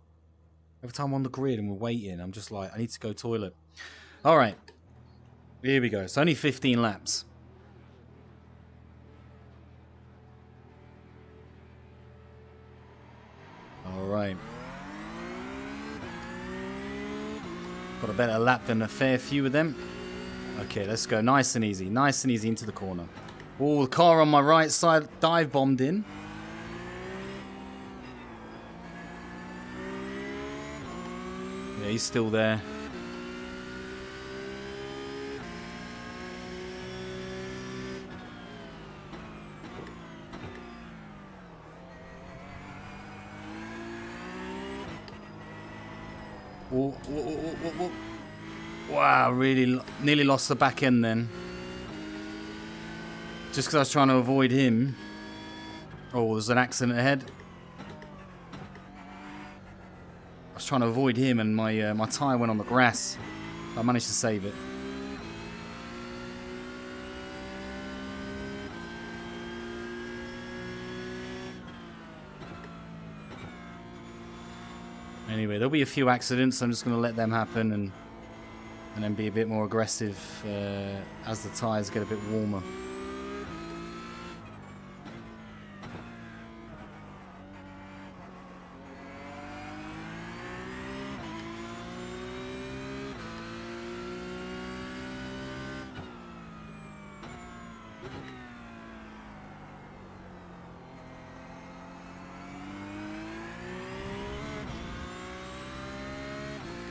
A: Every time I'm on the grid and we're waiting, I'm just like, I need to go toilet. Alright. Here we go. It's only 15 laps. Alright. Got a better lap than a fair few of them. Okay, let's go. Nice and easy. Nice and easy into the corner. Oh, the car on my right side dive bombed in. Yeah, he's still there. Whoa, whoa, whoa, whoa, whoa. Wow, really nearly lost the back end then. Just because I was trying to avoid him. Oh, there's an accident ahead. I was trying to avoid him and my tyre went on the grass. I managed to save it. Anyway, there'll be a few accidents. I'm just going to let them happen and then be a bit more aggressive as the tyres get a bit warmer.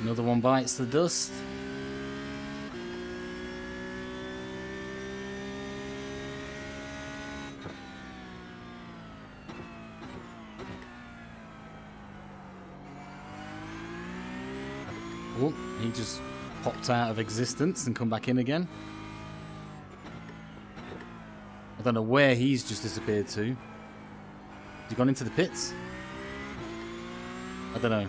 A: Another one bites the dust. Oh, he just popped out of existence and come back in again. I don't know where he's just disappeared to. Has he gone into the pits? I don't know.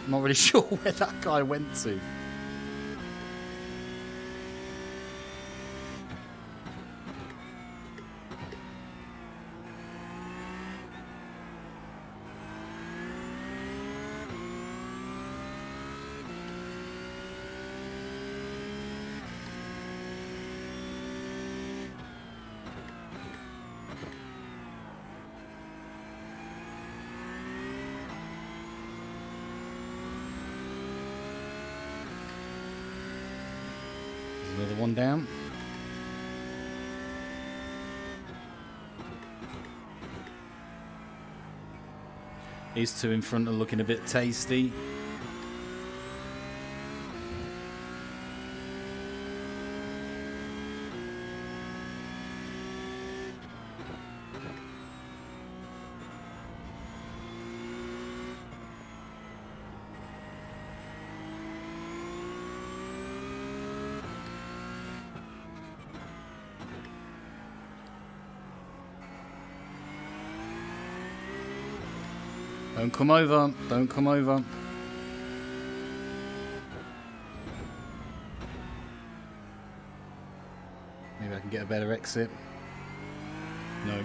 A: Not really sure where that guy went to. Another one down. These two in front are looking a bit tasty. Don't come over. Don't come over. Maybe I can get a better exit. No.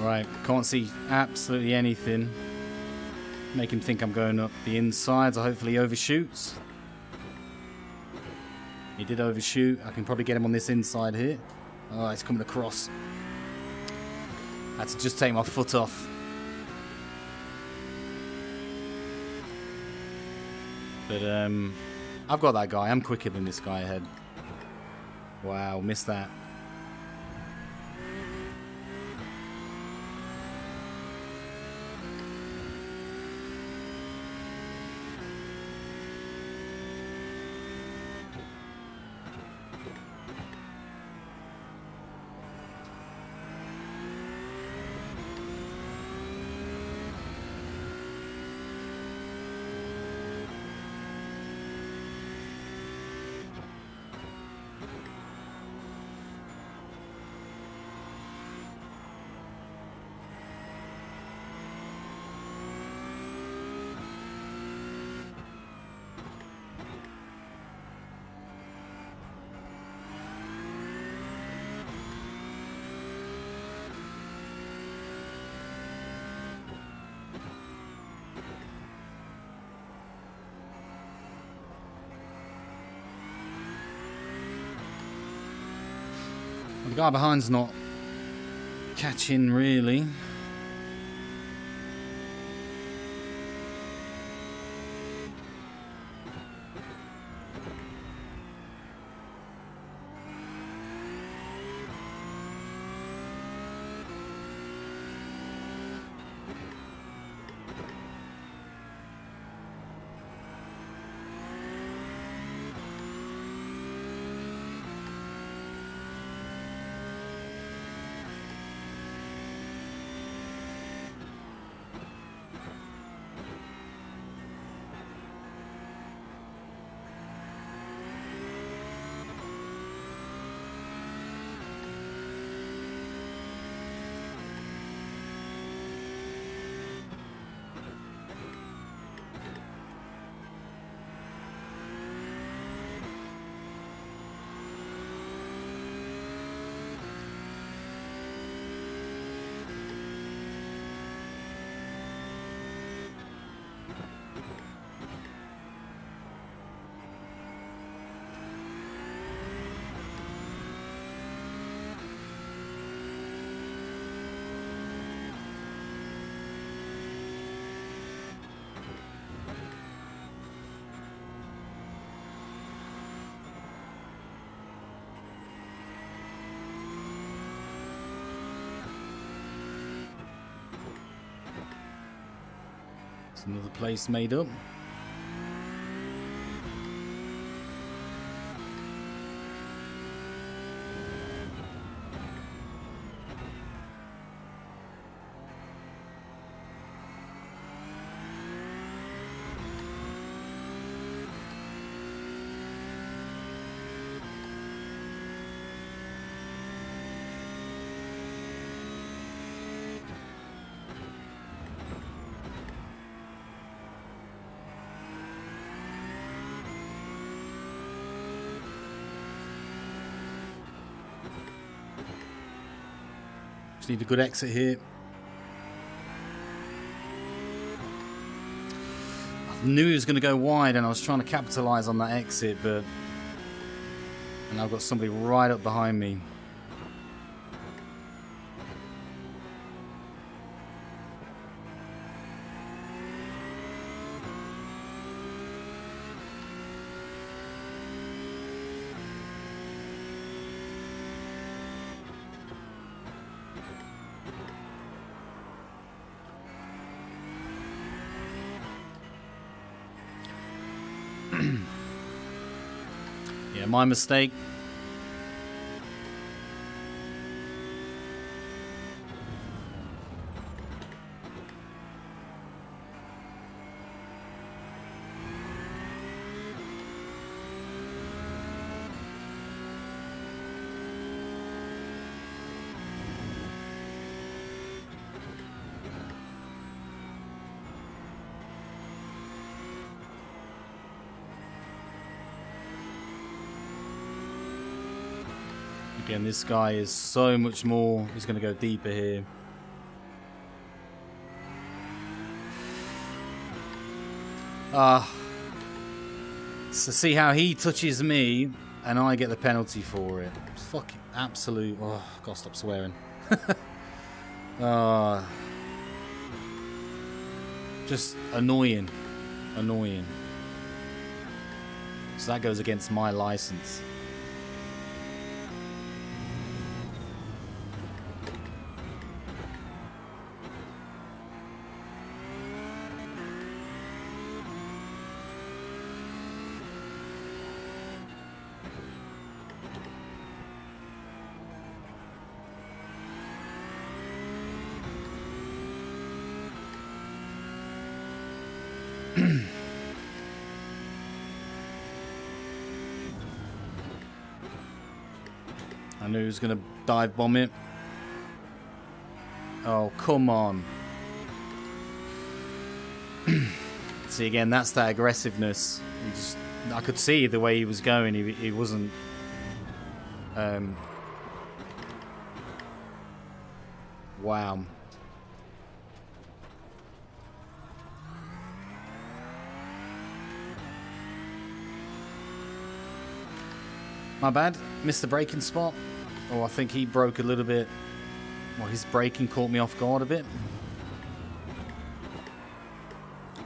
A: Right, can't see absolutely anything. Make him think I'm going up the inside, so hopefully he overshoots. He did overshoot. I can probably get him on this inside here. Oh, he's coming across. I had to just take my foot off. But I've got that guy. I'm quicker than this guy ahead. Wow, missed that. The guy behind's not catching really. Another place made up. Need a good exit here. I knew he was going to go wide and I was trying to capitalize on that exit, but and I've got somebody right up behind me. Yeah, my mistake. Again, this guy is so much more. He's going to go deeper here. So see how he touches me and I get the penalty for it. Fucking absolute. Oh, gotta stop swearing. Just annoying. Annoying. So that goes against my license. I knew he was going to dive bomb it. Oh, come on. See, again, that's that aggressiveness. I could see the way he was going. He wasn't... Wow. My bad. Missed the braking spot. Oh, I think he broke a little bit. Well, his braking caught me off guard a bit.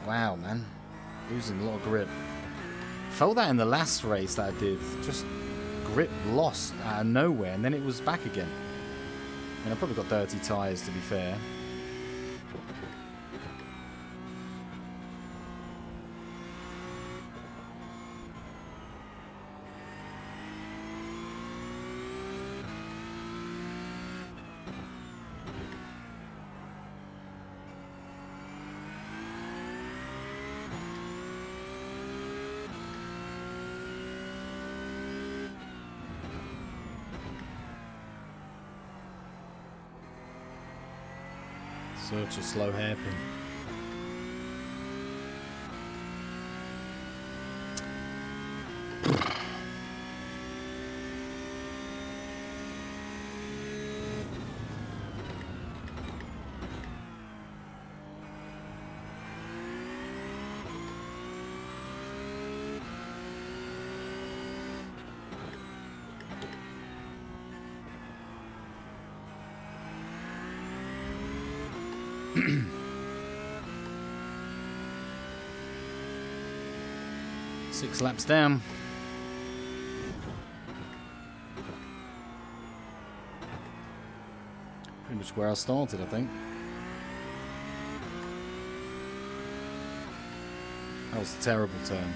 A: Wow, man. Losing a lot of grip. Felt that in the last race that I did. Just grip lost out of nowhere, and then it was back again. I mean, I probably got dirty tyres, to be fair. Such a slow hairpin. Six laps down. Pretty much where I started, I think. That was a terrible turn.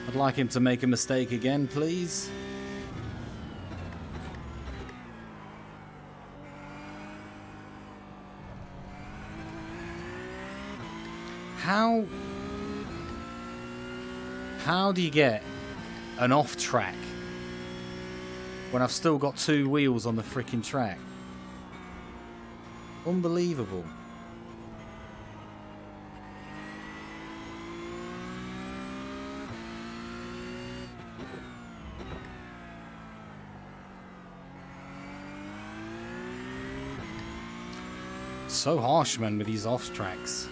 A: I'd like him to make a mistake again, please. How do you get an off track when I've still got 2 wheels on the freaking track? Unbelievable. So harsh, man, with these off tracks.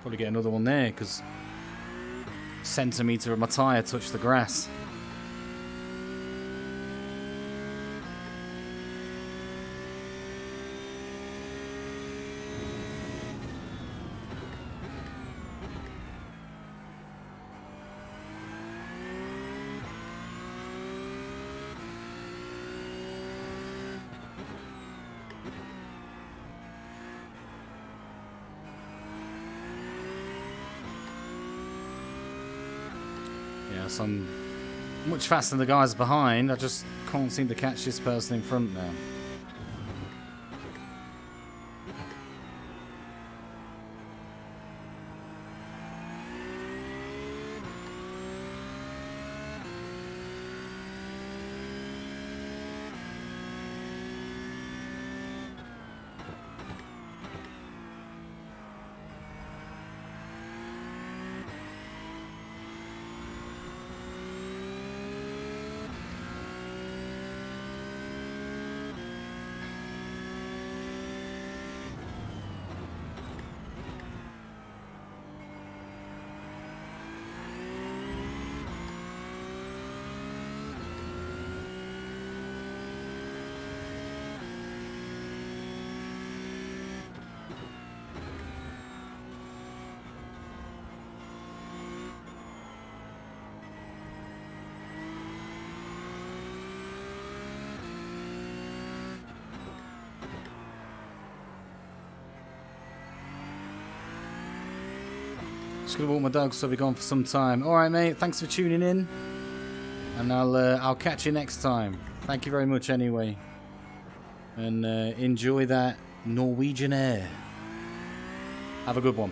A: Probably get another one there because centimetre of my tyre touched the grass. So I'm much faster than the guys behind. I just can't seem to catch this person in front now. Just gonna walk my dog, so I'll be gone for some time. All right, mate. Thanks for tuning in, and I'll catch you next time. Thank you very much, anyway, and enjoy that Norwegian air. Have a good one.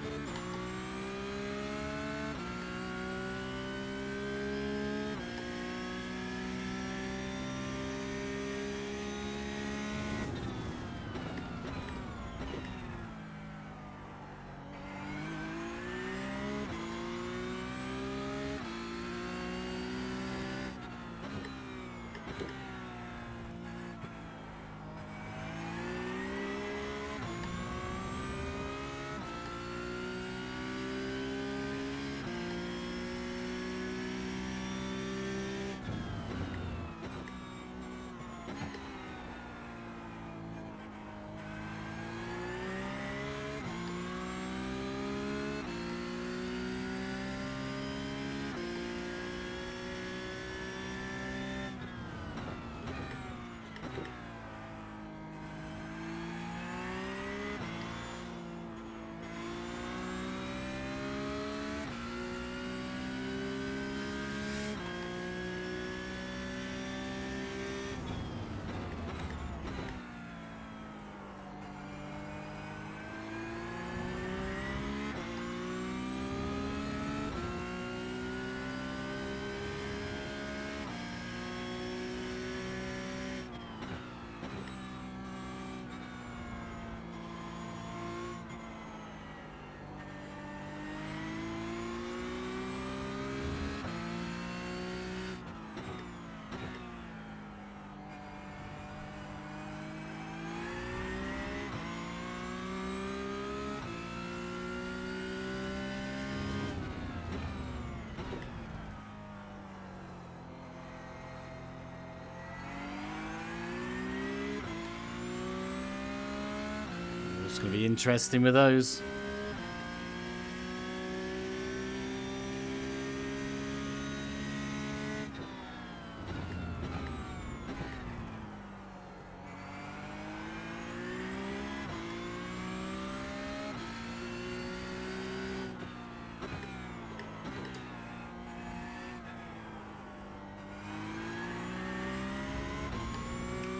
A: It's going to be interesting with those.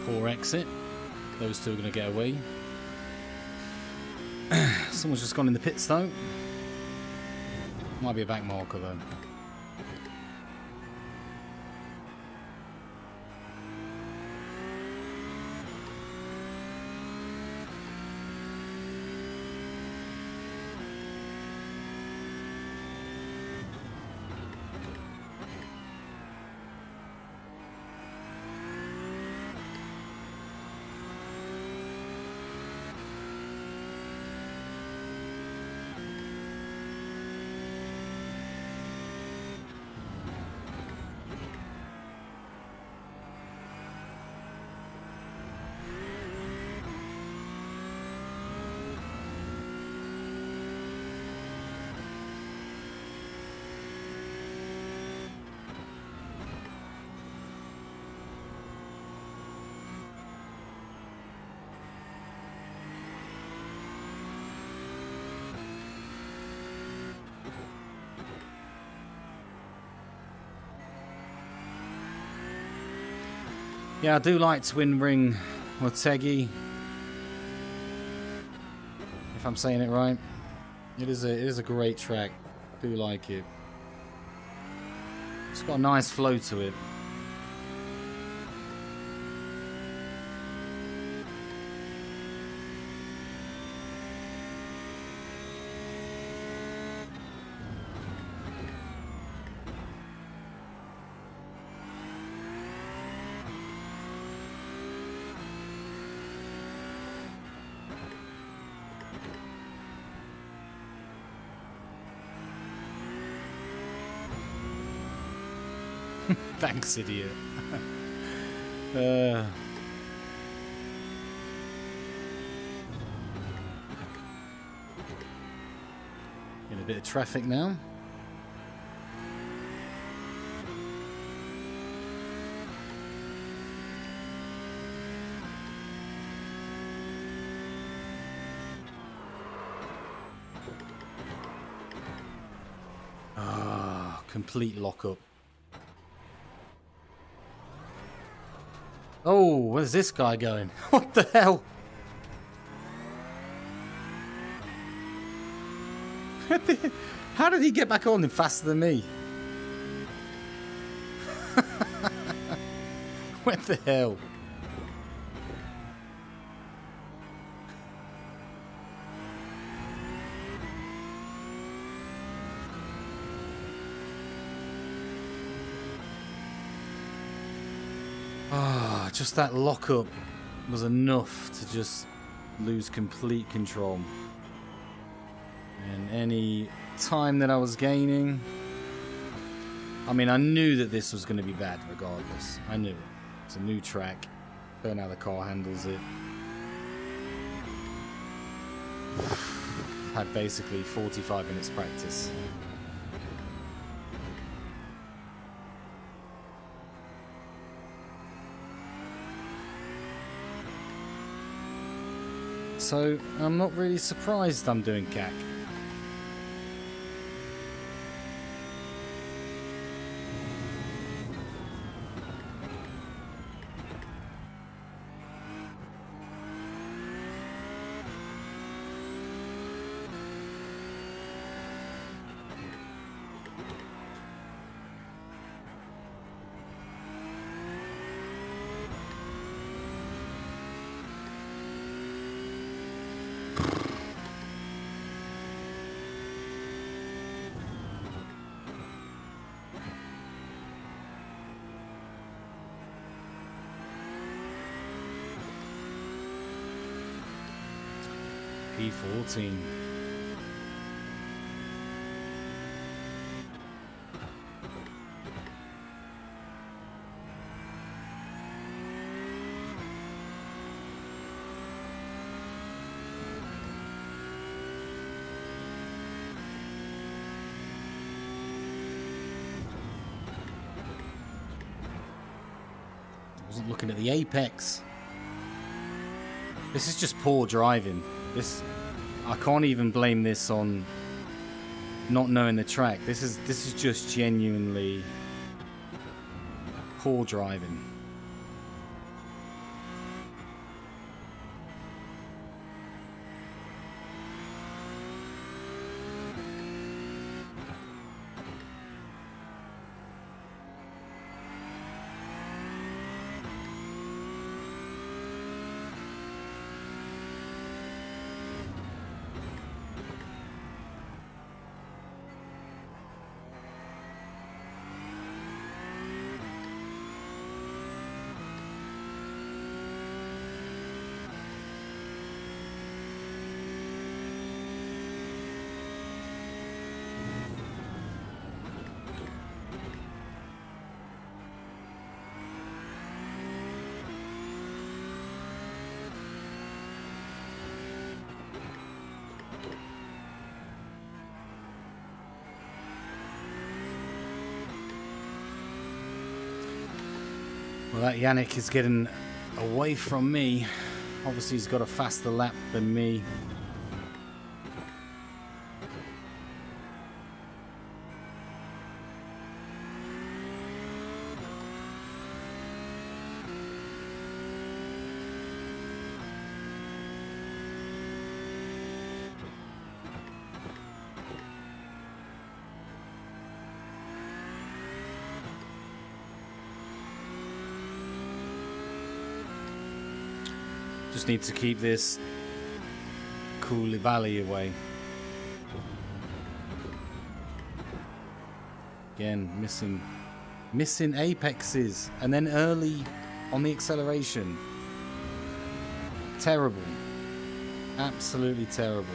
A: Poor exit. Those two are going to get away. Someone's just gone in the pits though. Might be a back marker though. Yeah, I do like Twin Ring Motegi, if I'm saying it right. It is a great track. I do like it. It's got a nice flow to it. Thanks, idiot. In a bit of traffic now. Ah, complete lockup. Oh, where's this guy going? What the hell? How did he get back on faster than me? What the hell? Ah, just that lockup was enough to just lose complete control. And any time that I was gaining, I mean, I knew that this was going to be bad regardless. I knew it. It's a new track. Don't know how the car handles it. Had basically 45 minutes practice. So I'm not really surprised I'm doing CAC. P14. Wasn't looking at the apex. This is just poor driving. I can't even blame this on not knowing the track. This is just genuinely poor driving. Well, that Yannick is getting away from me. Obviously, he's got a faster lap than me. Just need to keep this Koulibaly away. Again, missing apexes, and then early on the acceleration. Terrible. Absolutely terrible.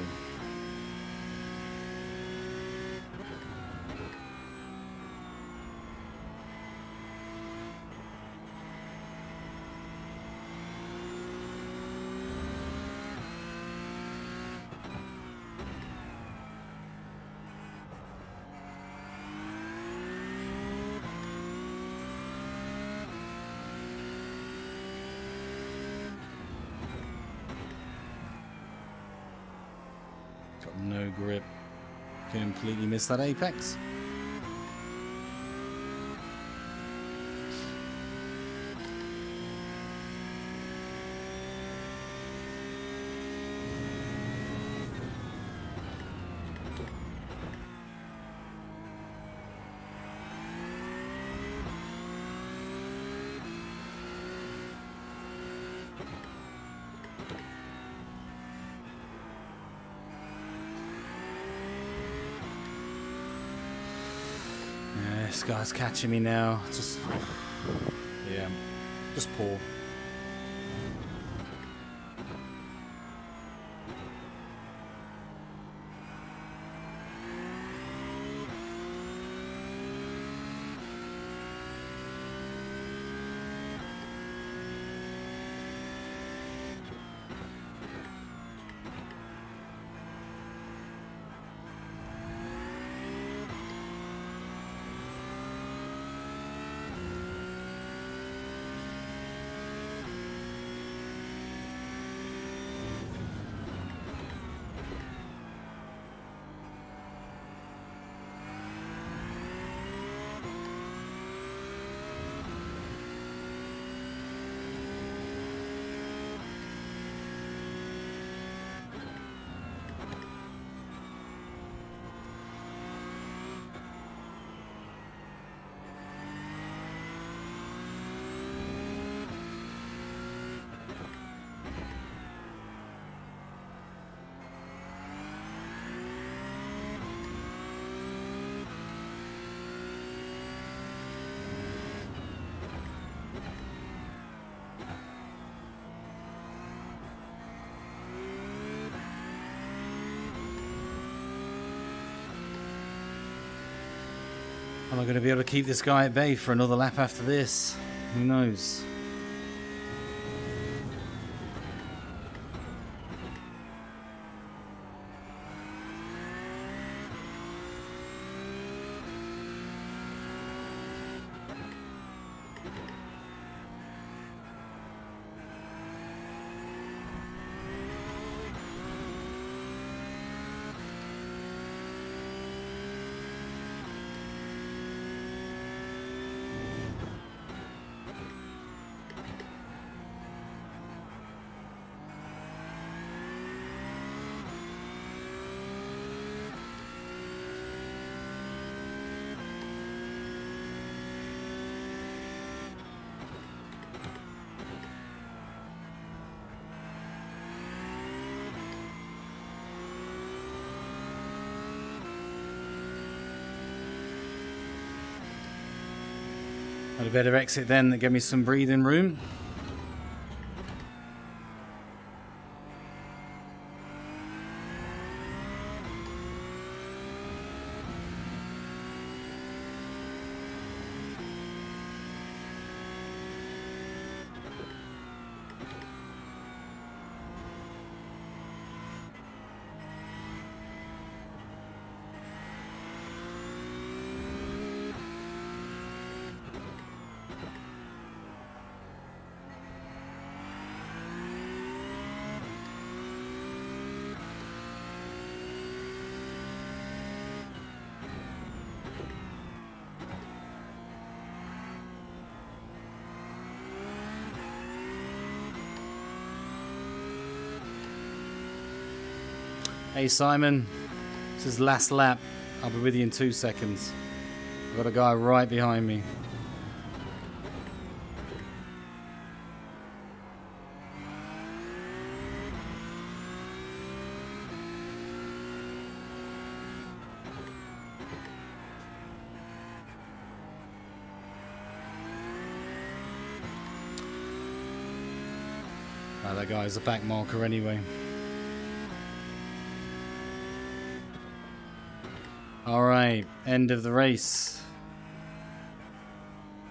A: Got no grip. Completely missed that apex. This guy's catching me now. Just poor. Am I going to be able to keep this guy at bay for another lap after this? Who knows? We better exit then, give me some breathing room. Hey Simon, this is last lap. I'll be with you in 2 seconds. I've got a guy right behind me. Oh, that guy's a back marker anyway. Alright, end of the race.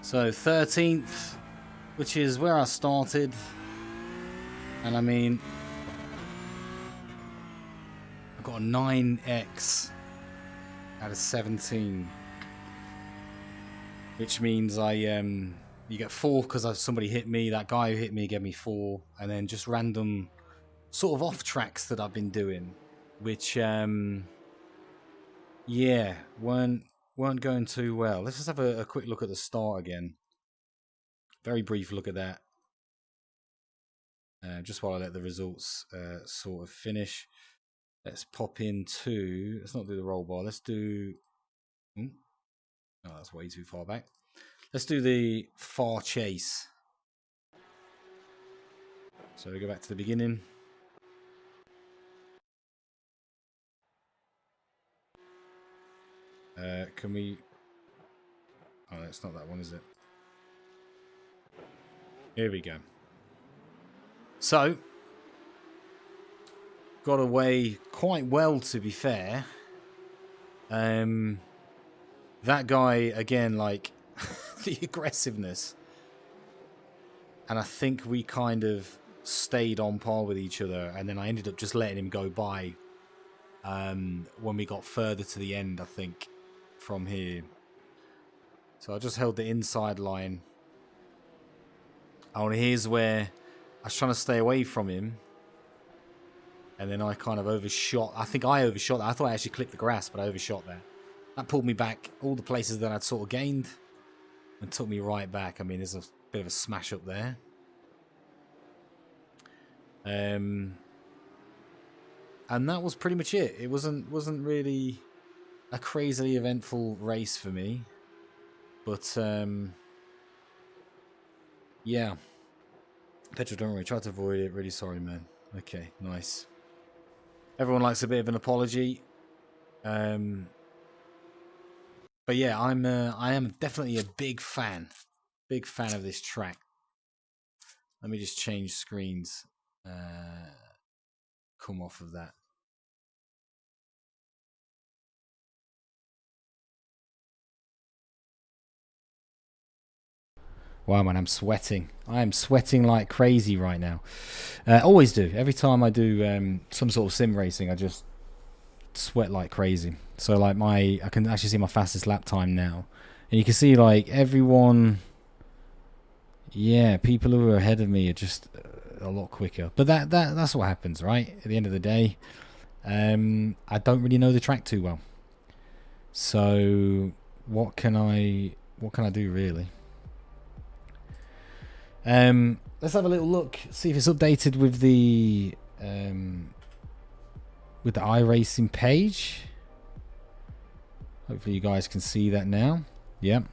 A: So 13th, which is where I started. And I mean, I got a 9x out of 17. Which means you get 4 because somebody hit me. That guy who hit me gave me 4. And then just random sort of off tracks that I've been doing. Which, yeah, weren't going too well. Let's just have a quick look at the start again. Very brief look at that. Just while I let the results sort of finish. Let's pop into... Let's not do the roll bar. Let's do... Oh, that's way too far back. Let's do the far chase. So we go back to the beginning. Can we... Oh, it's not that one, is it? Here we go. So, got away quite well, to be fair. That guy, again, like, the aggressiveness. And I think we kind of stayed on par with each other. And then I ended up just letting him go by when we got further to the end, I think. From here, so I just held the inside line. Oh, and here's where I was trying to stay away from him, and then I kind of overshot. I think I overshot that. I thought I actually clipped the grass, but I overshot that. That pulled me back all the places that I'd sort of gained and took me right back. I mean, there's a bit of a smash up there. And that was pretty much it. It wasn't really a crazily eventful race for me, but yeah. Petra, don't worry, try to avoid it. Really sorry, man. Okay, nice. Everyone likes a bit of an apology, but yeah, I am definitely a big fan of this track. Let me just change screens. Come off of that. Wow, man, I'm sweating. I am sweating like crazy right now. Always do. Every time I do some sort of sim racing, I just sweat like crazy. So, like, I can actually see my fastest lap time now. And you can see, like, everyone... Yeah, people who are ahead of me are just a lot quicker. But that's what happens, right? At the end of the day, I don't really know the track too well. So, what can I do, really? Let's have a little look, see if it's updated with the iRacing page. Hopefully you guys can see that now. Yep.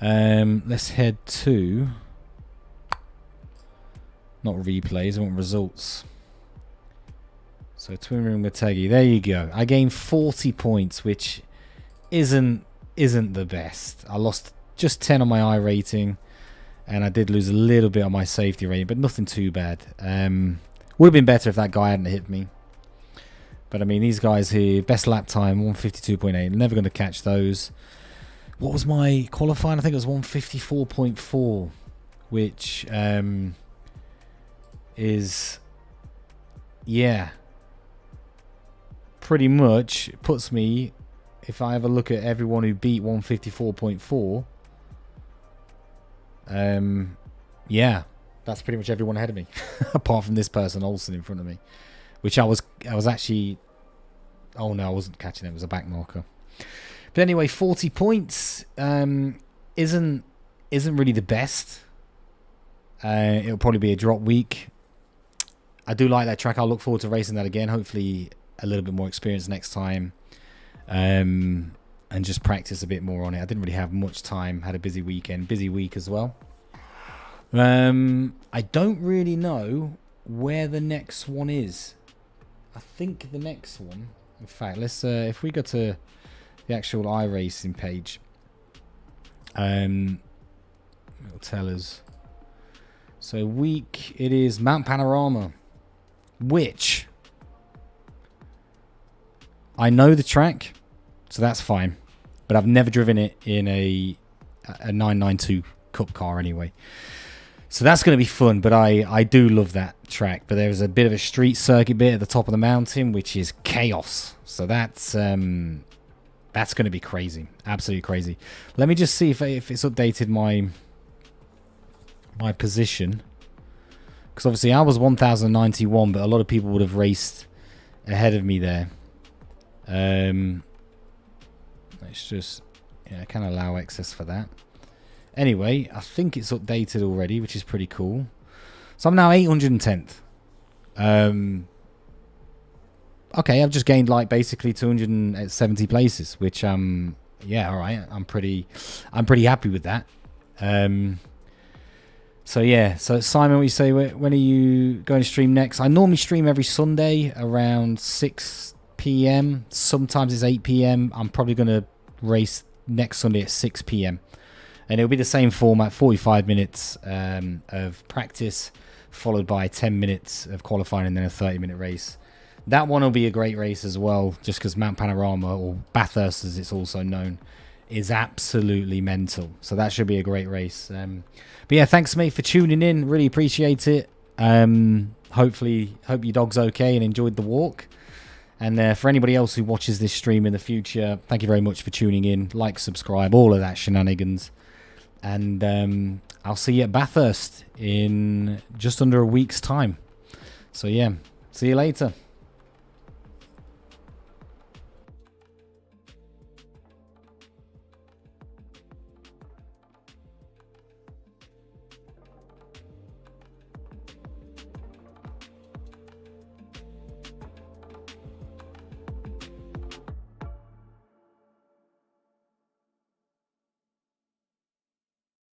A: Let's head to not replays, I want results. So Twin Motegi, there you go. I gained 40 points, which isn't the best. I lost just 10 on my I rating, and I did lose a little bit on my safety rating, but nothing too bad. Would have been better if that guy hadn't hit me. But I mean, these guys here, best lap time 152.8. Never going to catch those. What was my qualifying? I think it was 154.4, which is, yeah, pretty much puts me, if I ever look at everyone who beat 154.4, yeah, that's pretty much everyone ahead of me, apart from this person, Olsen, in front of me, which I was actually, oh no, I wasn't catching it. It was a back marker. But anyway, 40 points isn't really the best. It'll probably be a drop week. I do like that track. I'll look forward to racing that again. Hopefully a little bit more experience next time. And just practice a bit more on it. I didn't really have much time. Had a busy weekend. Busy week as well. I don't really know where the next one is. I think the next one... In fact, let's if we go to the actual iRacing page, it'll tell us. So week, it is Mount Panorama, which I know the track, so that's fine, but I've never driven it in a 992 Cup car anyway. So that's going to be fun, but I do love that track. But there's a bit of a street circuit bit at the top of the mountain, which is chaos. So that's going to be crazy, absolutely crazy. Let me just see if it's updated my position, because obviously I was 1091, but a lot of people would have raced ahead of me there. Let's just, yeah, I can allow access for that. Anyway, I think it's updated already, which is pretty cool. So I'm now 810th. Okay, I've just gained like basically 270 places, which yeah, all right. I'm pretty happy with that. So yeah, so Simon, what you say? When are you going to stream next? I normally stream every Sunday around 6 p.m. Sometimes it's 8 p.m. I'm probably going to race next Sunday at 6 p.m. And it'll be the same format, 45 minutes of practice, followed by 10 minutes of qualifying and then a 30-minute race. That one will be a great race as well, just because Mount Panorama, or Bathurst as it's also known, is absolutely mental. So that should be a great race. But yeah, thanks, mate, for tuning in. Really appreciate it. Hopefully, hope your dog's okay and enjoyed the walk. And for anybody else who watches this stream in the future, thank you very much for tuning in. Like, subscribe, all of that shenanigans. And I'll see you at Bathurst in just under a week's time. So yeah, see you later.